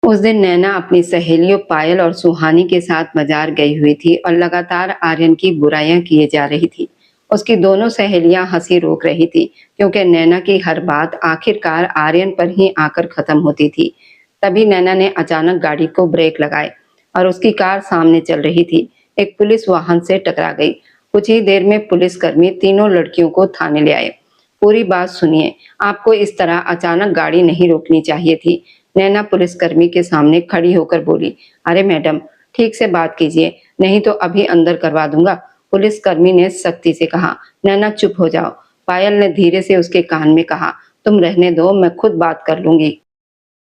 उस दिन नैना अपनी सहेलियों पायल और सुहानी के साथ बाजार गई हुई थी और लगातार आर्यन की बुराइयां किए जा रही थी। उसकी दोनों सहेलियां हंसी रोक रही थी क्योंकि नैना की हर बात आखिरकार आर्यन पर ही आकर खत्म होती थी। तभी नैना ने अचानक गाड़ी को ब्रेक लगाए और उसकी कार सामने चल रही थी। एक पुलिस वाहन से टकरा गई। कुछ ही देर में पुलिसकर्मी तीनों लड़कियों को थाने ले आए। पूरी बात सुनिए, आपको इस तरह अचानक गाड़ी नहीं रोकनी चाहिए थी। नैना पुलिसकर्मी के सामने खड़ी होकर बोली। अरे मैडम, ठीक से बात कीजिए, नहीं तो अभी अंदर करवा दूंगा। पुलिसकर्मी ने सख्ती से कहा। नैना चुप हो जाओ, पायल ने धीरे से उसके कान में कहा। तुम रहने दो, मैं खुद बात कर लूंगी।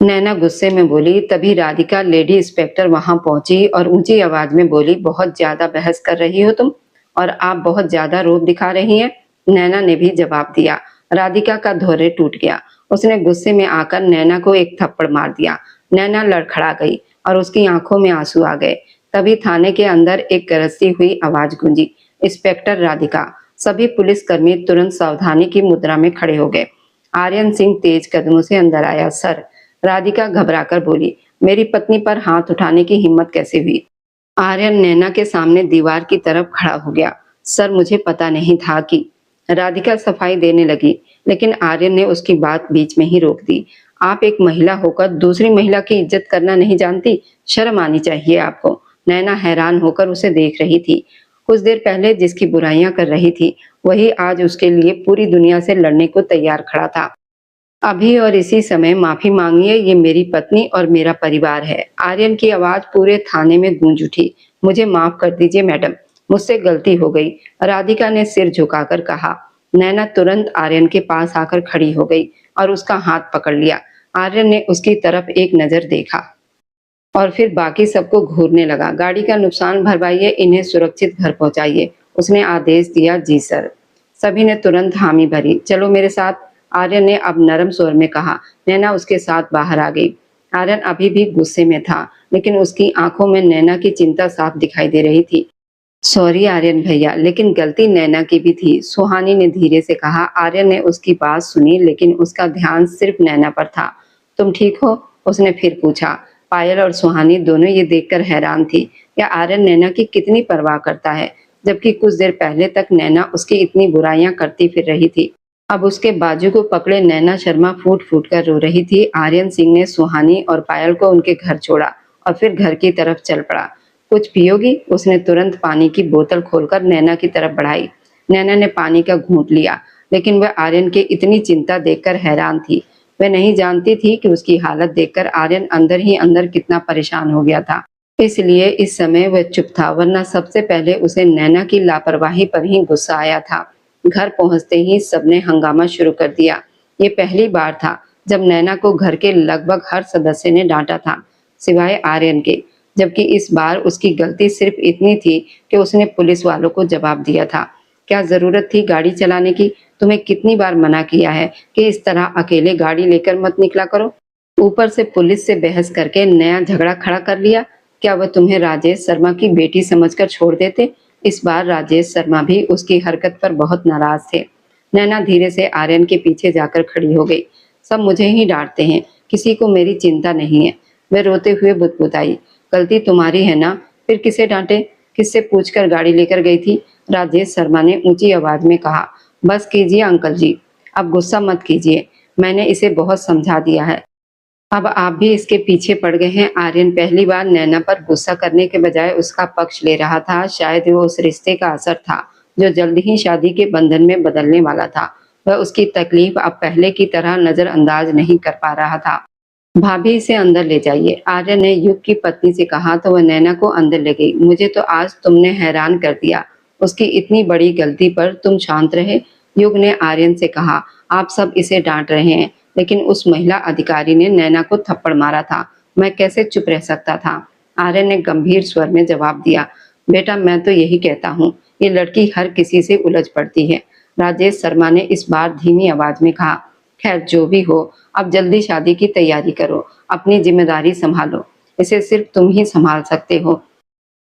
नैना गुस्से में बोली। तभी राधिका लेडी इंस्पेक्टर वहां पहुंची और ऊंची आवाज में बोली, बहुत ज्यादा बहस कर रही हो तुम, और आप बहुत ज्यादा रोब दिखा रही हैं। नैना ने भी जवाब दिया। राधिका का धैर्य टूट गया। उसने गुस्से में आकर नैना को एक थप्पड़ मार दिया। नैना लड़खड़ा गई और उसकी आंखों में आंसू आ गए। तभी थाने के अंदर एक गरजती हुई आवाज गूंजी, इंस्पेक्टर राधिका। सभी पुलिसकर्मी तुरंत सावधानी की मुद्रा में खड़े हो गए। आर्यन सिंह तेज कदमों से अंदर आया। सर, राधिका घबराकर बोली। मेरी पत्नी पर हाथ उठाने की हिम्मत कैसे हुई? आर्यन नैना के सामने दीवार की तरफ खड़ा हो गया। सर, मुझे पता नहीं था कि। राधिका सफाई देने लगी, लेकिन आर्यन ने उसकी बात बीच में ही रोक दी। आप एक महिला होकर दूसरी महिला की इज्जत करना नहीं जानती, शर्म आनी चाहिए आपको। नैना हैरान होकर उसे देख रही थी। कुछ देर पहले जिसकी बुराइयां कर रही थी, वही आज उसके लिए पूरी दुनिया से लड़ने को तैयार खड़ा था। अभी और इसी समय माफी मांगिए, ये मेरी पत्नी और मेरा परिवार है। आर्यन की आवाज पूरे थाने में गूंज उठी। मुझे माफ कर दीजिए मैडम, मुझसे गलती हो गई, राधिका ने सिर झुकाकर कहा। नैना तुरंत आर्यन के पास आकर खड़ी हो गई और उसका हाथ पकड़ लिया। आर्यन ने उसकी तरफ एक नजर देखा और फिर बाकी सबको घूरने लगा। गाड़ी का नुकसान भरवाइए, इन्हें सुरक्षित घर पहुंचाइए, उसने आदेश दिया। जी सर। सभी ने तुरंत हामी भरी। चलो मेरे साथ, आर्यन ने अब नरम स्वर में कहा। नैना उसके साथ बाहर आ गई। आर्यन अभी भी गुस्से में था, लेकिन उसकी आंखों में नैना की चिंता साफ दिखाई दे रही थी। सॉरी आर्यन भैया, लेकिन गलती नैना की भी थी, सुहानी ने धीरे से कहा। आर्यन ने उसकी बात सुनी, लेकिन उसका ध्यान सिर्फ नैना पर था। तुम ठीक हो? उसने फिर पूछा। पायल और सुहानी दोनों ये देखकर हैरान थी। क्या आर्यन नैना की कितनी परवाह करता है, जबकि कुछ देर पहले तक नैना उसकी इतनी बुराइयां करती फिर रही थी। अब उसके बाजू को पकड़े नैना शर्मा फूट फूट कर रो रही थी। आर्यन सिंह ने सुहानी और पायल को उनके घर छोड़ा और फिर घर की तरफ चल पड़ा। कुछ पियोगी? उसने तुरंत पानी की बोतल खोलकर नैना की तरफ बढ़ाई। नैना ने पानी का घूंट लिया, लेकिन वह आर्यन के इतनी चिंता देखकर हैरान थी। वह नहीं जानती थी कि उसकी हालत देखकर आर्यन अंदर ही अंदर कितना परेशान हो गया था। इसलिए इस समय वह चुप था, वरना सबसे पहले उसे नैना की लापरवाही पर ही गुस्सा आया था। घर पहुंचते ही सबने हंगामा शुरू कर दिया। ये पहली बार था जब नैना को घर के लगभग हर सदस्य ने डांटा था, सिवाय आर्यन के, जबकि इस बार उसकी गलती सिर्फ इतनी थी कि उसने पुलिस वालों को जवाब दिया था। क्या जरूरत थी गाड़ी चलाने की? तुम्हें कितनी बार मना किया है कि इस तरह अकेले गाड़ी लेकर मत निकला करो। ऊपर से पुलिस से बहस करके नया झगड़ा खड़ा कर लिया। क्या वह तुम्हें राजेश शर्मा की बेटी समझकर छोड़ देते? इस बार राजेश शर्मा भी उसकी हरकत पर बहुत नाराज थे। नैना धीरे से आर्यन के पीछे जाकर खड़ी हो गई। सब मुझे ही डांटते हैं, किसी को मेरी चिंता नहीं है। वह रोते हुए बुदबुदाई, गलती तुम्हारी है ना, फिर किसे डांटे, किससे पूछकर गाड़ी लेकर गई थी? राजेश शर्मा ने ऊंची आवाज में कहा। बस कीजिए अंकल जी, अब गुस्सा मत कीजिए, मैंने इसे बहुत समझा दिया है, अब आप भी इसके पीछे पड़ गए हैं। आर्यन पहली बार नैना पर गुस्सा करने के बजाय उसका पक्ष ले रहा था। शायद वो उस रिश्ते का असर था जो जल्द ही शादी के बंधन में बदलने वाला था। वह उसकी तकलीफ अब पहले की तरह नजरअंदाज नहीं कर पा रहा था। भाभी इसे अंदर ले जाइए, आर्यन ने युग की पत्नी से कहा तो वह नैना को अंदर ले गई। मुझे तो आज तुमने हैरान कर दिया, उसकी इतनी बड़ी गलती पर तुम शांत रहे। युग ने आर्यन से कहा, आप सब इसे डांट रहे हैं, लेकिन उस महिला अधिकारी ने नैना को थप्पड़ मारा था, मैं कैसे चुप रह सकता था? आर्यन ने गंभीर स्वर में जवाब दिया, बेटा मैं तो यही कहता हूँ, ये लड़की हर किसी से उलझ पड़ती है। राजेश शर्मा ने इस बार धीमी आवाज में कहा, खैर जो भी हो, अब जल्दी शादी की तैयारी करो, अपनी जिम्मेदारी संभालो, इसे सिर्फ तुम ही संभाल सकते हो।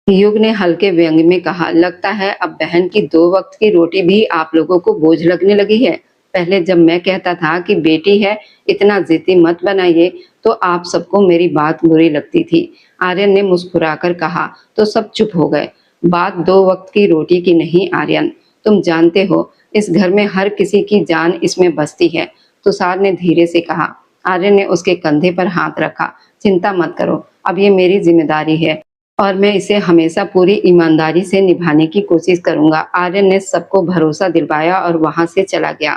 युग ने हल्के व्यंग में कहा, लगता है अब बहन की 2 वक्त की रोटी भी आप लोगों को बोझ लगने लगी है। पहले जब मैं कहता था कि बेटी है, इतना जिद्दी मत बनाइए, तो आप सबको मेरी बात बुरी लगती थी। आर्यन ने मुस्कुराकर कहा, तो सब चुप हो गए। बात 2 वक्त की रोटी की नहीं आर्यन, तुम जानते हो इस घर में हर किसी की जान इसमें बसती है। तुषार ने धीरे से कहा। आर्यन ने उसके कंधे पर हाथ रखा, चिंता मत करो, अब ये मेरी जिम्मेदारी है और मैं इसे हमेशा पूरी ईमानदारी से निभाने की कोशिश करूंगा। आर्यन ने सबको भरोसा दिलवाया और वहां से चला गया।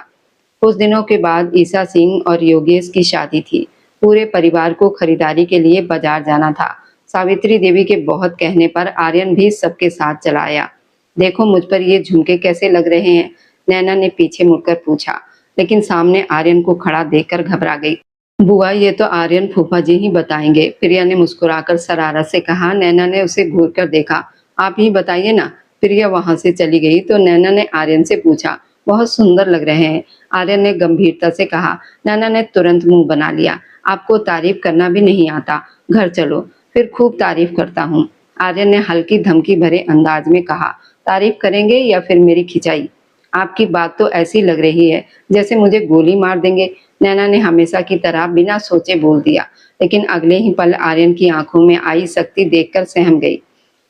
कुछ दिनों के बाद ईसा सिंह और योगेश की शादी थी। पूरे परिवार को खरीदारी के लिए बाजार जाना था। सावित्री देवी के बहुत कहने पर आर्यन भी सबके साथ चला आया। देखो मुझ पर ये झुमके कैसे लग रहे हैं, नैना ने पीछे मुड़कर पूछा, लेकिन सामने आर्यन को खड़ा देखकर घबरा गई। बुआ ये तो आर्यन फूफा जी ही बताएंगे, प्रिया ने मुस्कुराकर शरारत से कहा। नैना ने उसे घूर कर देखा, आप ही बताइए ना। प्रिया वहां से चली गई तो नैना ने आर्यन से पूछा, बहुत सुंदर लग रहे हैं, आर्यन ने गंभीरता से कहा। नैना ने तुरंत मुंह बना लिया, आपको तारीफ करना भी नहीं आता, घर चलो फिर खूब तारीफ करता हूँ। आर्यन ने हल्की धमकी भरे अंदाज में कहा, तारीफ करेंगे या फिर मेरी खिंचाई? आपकी बात तो ऐसी लग रही है जैसे मुझे गोली मार देंगे। नैना ने हमेशा की तरह बिना सोचे बोल दिया, लेकिन अगले ही पल आर्यन की आंखों में आई शक्ति देखकर सहम गई।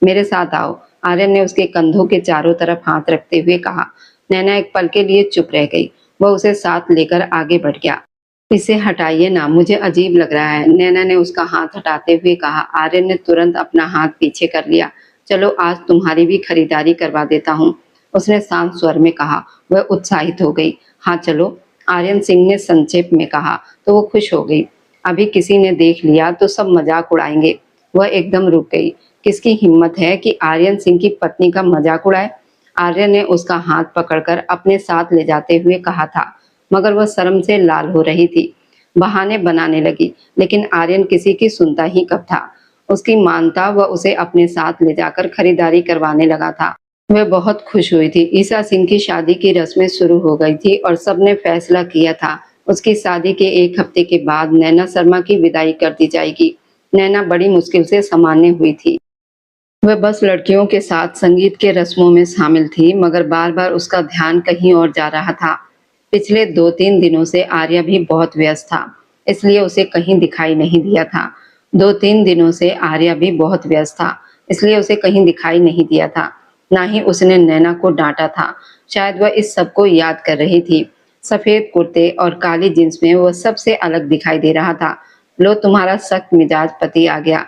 मेरे साथ आओ, आर्यन ने उसके कंधों के चारों तरफ हाथ रखते हुए कहा। नैना एक पल के लिए चुप रह गई। वह उसे साथ लेकर आगे बढ़ गया। इसे हटाइए ना, मुझे अजीब लग रहा है, नैना ने उसका हाथ हटाते हुए कहा। आर्यन ने तुरंत अपना हाथ पीछे कर लिया। चलो आज तुम्हारी भी खरीदारी करवा देता हूँ, उसने शांत स्वर में कहा। वह उत्साहित हो गई। हाँ चलो, आर्यन सिंह ने संक्षेप में कहा तो वो खुश हो गई। अभी किसी ने देख लिया तो सब मजाक उड़ाएंगे। वह एकदम रुक गई। किसकी हिम्मत है कि आर्यन सिंह की पत्नी का मजाक उड़ाए? आर्यन ने उसका हाथ पकड़कर अपने साथ ले जाते हुए कहा था, मगर वह शर्म से लाल हो रही थी। बहाने बनाने लगी, लेकिन आर्यन किसी की सुनता ही कब था। उसकी मानता वह उसे अपने साथ ले जाकर खरीदारी करवाने लगा था। वह बहुत खुश हुई थी। ईसा सिंह की शादी की रस्में शुरू हो गई थी और सबने फैसला किया था उसकी शादी के 1 हफ्ते के बाद नैना शर्मा की विदाई कर दी जाएगी। नैना बड़ी मुश्किल से सामान्य हुई थी। वह बस लड़कियों के साथ संगीत के रस्मों में शामिल थी, मगर बार बार उसका ध्यान कहीं और जा रहा था। पिछले 2-3 दिनों से आर्या भी बहुत व्यस्त था, इसलिए उसे कहीं दिखाई नहीं दिया था। 2-3 दिनों से आर्या भी बहुत व्यस्त था, इसलिए उसे कहीं दिखाई नहीं दिया था। ना ही उसने नैना को डांटा था। शायद वह इस सब को याद कर रही थी। सफेद कुर्ते और काली जींस में वह सबसे अलग दिखाई दे रहा था। लो तुम्हारा सख्त मिजाज पति आ गया,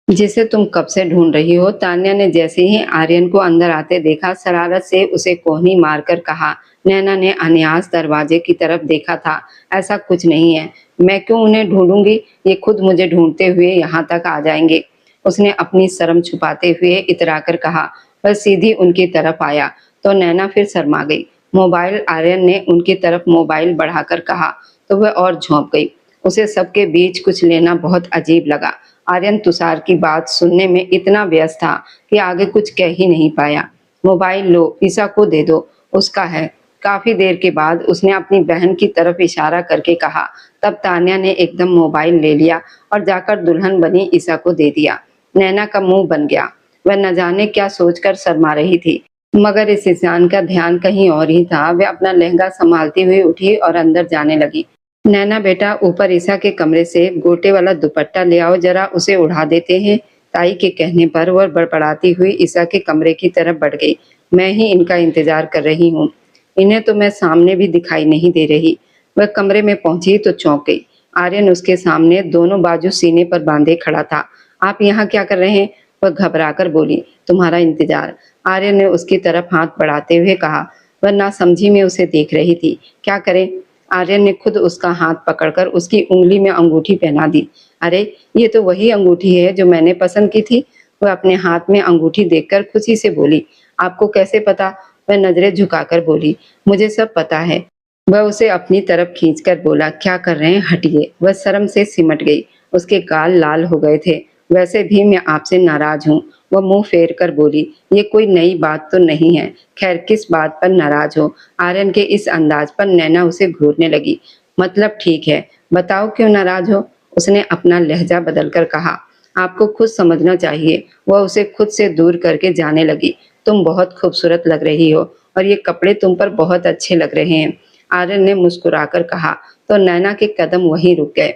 जिसे तुम कब से ढूंढ रही हो। तान्या ने जैसे ही आर्यन को अंदर आते देखा, शरारत से उसे कोहनी मारकर कहा। नैना ने अनायास दरवाजे की तरफ देखा था। ऐसा कुछ नहीं है, मैं क्यों उन्हें ढूंढूंगी, ये खुद मुझे ढूंढते हुए यहाँ तक आ जाएंगे, उसने अपनी शर्म छुपाते हुए इतराकर कहा। वह सीधी उनकी तरफ आया तो नैना फिर शर्मा गई। मोबाइल, आर्यन ने उनकी तरफ मोबाइल बढ़ाकर कहा तो वह और झोंक गई। उसे सबके बीच कुछ लेना बहुत अजीब लगा। आर्यन तुषार की बात सुनने में इतना व्यस्त था कि आगे कुछ कह ही नहीं पाया। मोबाइल लो, ईसा को दे दो, उसका है। काफी देर के बाद उसने अपनी बहन की तरफ इशारा करके कहा। तब तान्या ने एकदम मोबाइल ले लिया और जाकर दुल्हन बनी ईसा को दे दिया। नैना का मुंह बन गया। वह न जाने क्या सोचकर शर्मा रही थी। मगर इस इंसान का ध्यान कहीं और ही था। वह अपना लहंगा संभालती हुई उठी और अंदर जाने लगी। नैना बेटा, ऊपर ईसा के कमरे से गोटे वाला दुपट्टा ले आओ, जरा उसे उड़ा देते हैं। ताई के कहने पर वह बड़बड़ाती हुई ईसा के कमरे की तरफ बढ़ गई। मैं ही इनका इंतजार कर रही हूँ, इन्हें तो मैं सामने भी दिखाई नहीं दे रही। वह कमरे में पहुंची तो चौंक गई। आर्यन उसके सामने दोनों बाजू सीने पर बांधे खड़ा था। आप यहाँ क्या कर रहे हैं? वह घबराकर बोली। तुम्हारा इंतजार। आर्यन ने उसकी तरफ हाथ बढ़ाते हुए कहा। वह नासमझी में उसे देख रही थी। क्या करें? आर्यन ने खुद उसका हाथ पकड़कर उसकी उंगली में अंगूठी पहना दी। अरे, ये तो वही अंगूठी है जो मैंने पसंद की थी। वह अपने हाथ में अंगूठी देखकर खुशी से बोली। आपको कैसे पता? वह नजरें झुकाकर बोली। मुझे सब पता है। वह उसे अपनी तरफ खींचकर बोला। क्या कर रहे हैं? हटिए। वह शर्म से सिमट गई। उसके गाल लाल हो गए थे। वैसे भी मैं आपसे नाराज हूँ। वह मुंह फेर कर बोली। ये कोई नई बात तो नहीं है। खैर, किस बात पर नाराज हो? आर्यन के इस अंदाज पर नैना उसे घूरने लगी। मतलब ठीक है, बताओ क्यों नाराज हो? उसने अपना लहजा बदलकर कहा। आपको खुद समझना चाहिए। वह उसे खुद से दूर करके जाने लगी। तुम बहुत खूबसूरत लग रही हो और ये कपड़े तुम पर बहुत अच्छे लग रहे हैं। आर्यन ने मुस्कुराकर कहा तो नैना के कदम वहीं रुक गए।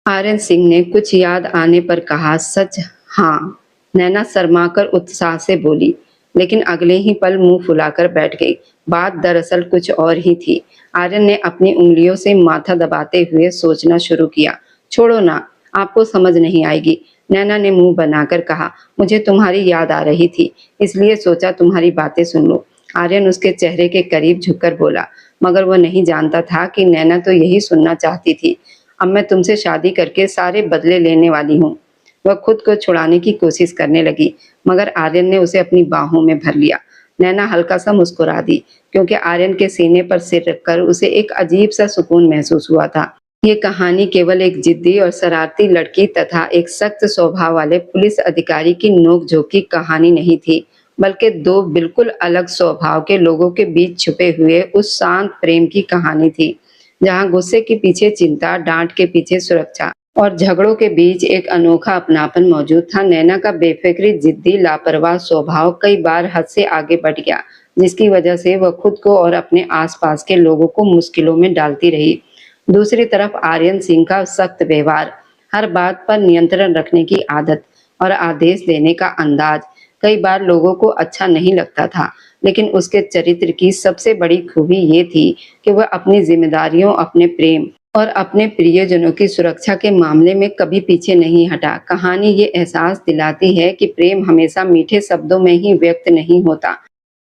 आर्यन सिंह ने कुछ याद आने पर कहा। सच? हाँ। नैना शर्माकर उत्साह से बोली, लेकिन अगले ही पल मुंह फुलाकर बैठ गई। बात दरअसल कुछ और ही थी। आर्यन ने अपनी उंगलियों से माथा दबाते हुए सोचना शुरू किया। छोड़ो ना, आपको समझ नहीं आएगी। नैना ने मुंह बनाकर कहा। मुझे तुम्हारी याद आ रही थी, इसलिए सोचा तुम्हारी बातें सुन लो। आर्यन उसके चेहरे के करीब झुककर बोला, मगर वह नहीं जानता था कि नैना तो यही सुनना चाहती थी। अब मैं तुमसे शादी करके सारे बदले लेने वाली हूँ। वह खुद को छुड़ाने की कोशिश करने लगी, मगर आर्यन ने उसे अपनी बाहों में भर लिया। नैना हल्का सा मुस्कुरा दी, क्योंकि आर्यन के सीने पर सिर रखकर उसे एक अजीब सा सुकून महसूस हुआ था। ये कहानी केवल एक जिद्दी और शरारती लड़की तथा एक सख्त स्वभाव वाले पुलिस अधिकारी की नोक-झोंक की कहानी नहीं थी, बल्कि दो बिल्कुल अलग स्वभाव के लोगों के बीच छुपे हुए उस शांत प्रेम की कहानी थी, जहां गुस्से के पीछे चिंता, डांट के पीछे सुरक्षा और झगड़ों के बीच एक अनोखा अपनापन मौजूद था। नैना का बेफिक्री, जिद्दी, लापरवाह स्वभाव कई बार हद से आगे बढ़ गया, जिसकी वजह से वह खुद को और अपने आसपास के लोगों को मुश्किलों में डालती रही। दूसरी तरफ आर्यन सिंह का सख्त व्यवहार, हर बात पर नियंत्रण रखने की आदत और आदेश देने का अंदाज कई बार लोगों को अच्छा नहीं लगता था, लेकिन उसके चरित्र की सबसे बड़ी खूबी ये थी कि वह अपनी जिम्मेदारियों, अपने प्रेम और अपने प्रियजनों की सुरक्षा के मामले में कभी पीछे नहीं हटा। कहानी ये एहसास दिलाती है कि प्रेम हमेशा मीठे शब्दों में ही व्यक्त नहीं होता।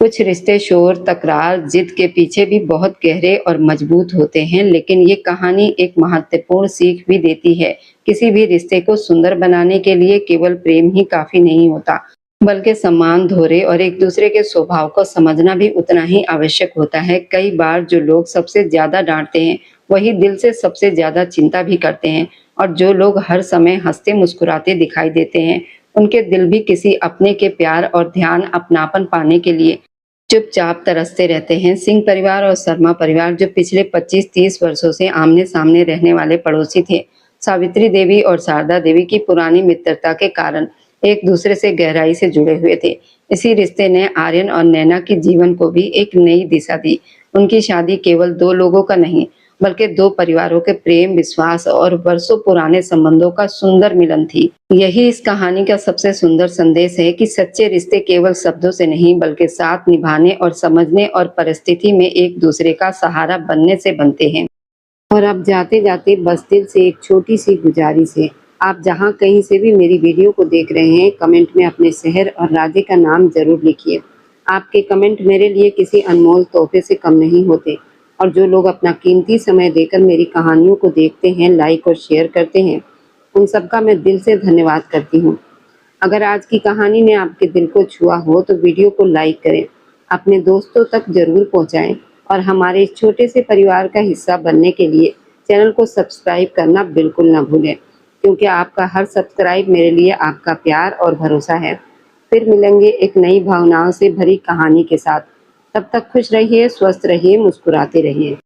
कुछ रिश्ते शोर, तकरार, जिद के पीछे भी बहुत गहरे और मजबूत होते हैं, लेकिन ये कहानी एक महत्वपूर्ण सीख भी देती है। किसी भी रिश्ते को सुंदर बनाने के लिए केवल प्रेम ही काफी नहीं होता, बल्कि सम्मान, धोरे और एक दूसरे के स्वभाव को समझना भी उतना ही आवश्यक होता है। कई बार जो लोग सबसे ज्यादा डांटते हैं, वही दिल से सबसे ज्यादा चिंता भी करते हैं, और जो लोग हर समय हंसते मुस्कुराते दिखाई देते हैं, उनके दिल भी किसी अपने के प्यार और ध्यान, अपनापन पाने के लिए चुपचाप तरसते रहते हैं। सिंह परिवार और शर्मा परिवार, जो पिछले 25-30 वर्षों से आमने सामने रहने वाले पड़ोसी थे, सावित्री देवी और शारदा देवी की पुरानी मित्रता के कारण एक दूसरे से गहराई से जुड़े हुए थे। इसी रिश्ते ने आर्यन और नैना के जीवन को भी एक नई दिशा दी। उनकी शादी केवल दो लोगों का नहीं, बल्कि दो परिवारों के प्रेम, विश्वास और वर्षों पुराने संबंधों का सुंदर मिलन थी। यही इस कहानी का सबसे सुंदर संदेश है कि सच्चे रिश्ते केवल शब्दों से नहीं, बल्कि साथ निभाने और समझने और परिस्थिति में एक दूसरे का सहारा बनने से बनते हैं। और अब जाते जाते बस दिल से एक छोटी सी गुजारिश है। आप जहाँ कहीं से भी मेरी वीडियो को देख रहे हैं, कमेंट में अपने शहर और राज्य का नाम जरूर लिखिए। आपके कमेंट मेरे लिए किसी अनमोल तोहफे से कम नहीं होते, और जो लोग अपना कीमती समय देकर मेरी कहानियों को देखते हैं, लाइक और शेयर करते हैं, उन सबका मैं दिल से धन्यवाद करती हूँ। अगर आज की कहानी ने आपके दिल को छुआ हो तो वीडियो को लाइक करें, अपने दोस्तों तक जरूर पहुंचाएं, और हमारे इस छोटे से परिवार का हिस्सा बनने के लिए चैनल को सब्सक्राइब करना बिल्कुल ना भूलें, क्योंकि आपका हर सब्सक्राइब मेरे लिए आपका प्यार और भरोसा है। फिर मिलेंगे एक नई भावनाओं से भरी कहानी के साथ। तब तक खुश रहिए, स्वस्थ रहिए, मुस्कुराते रहिए।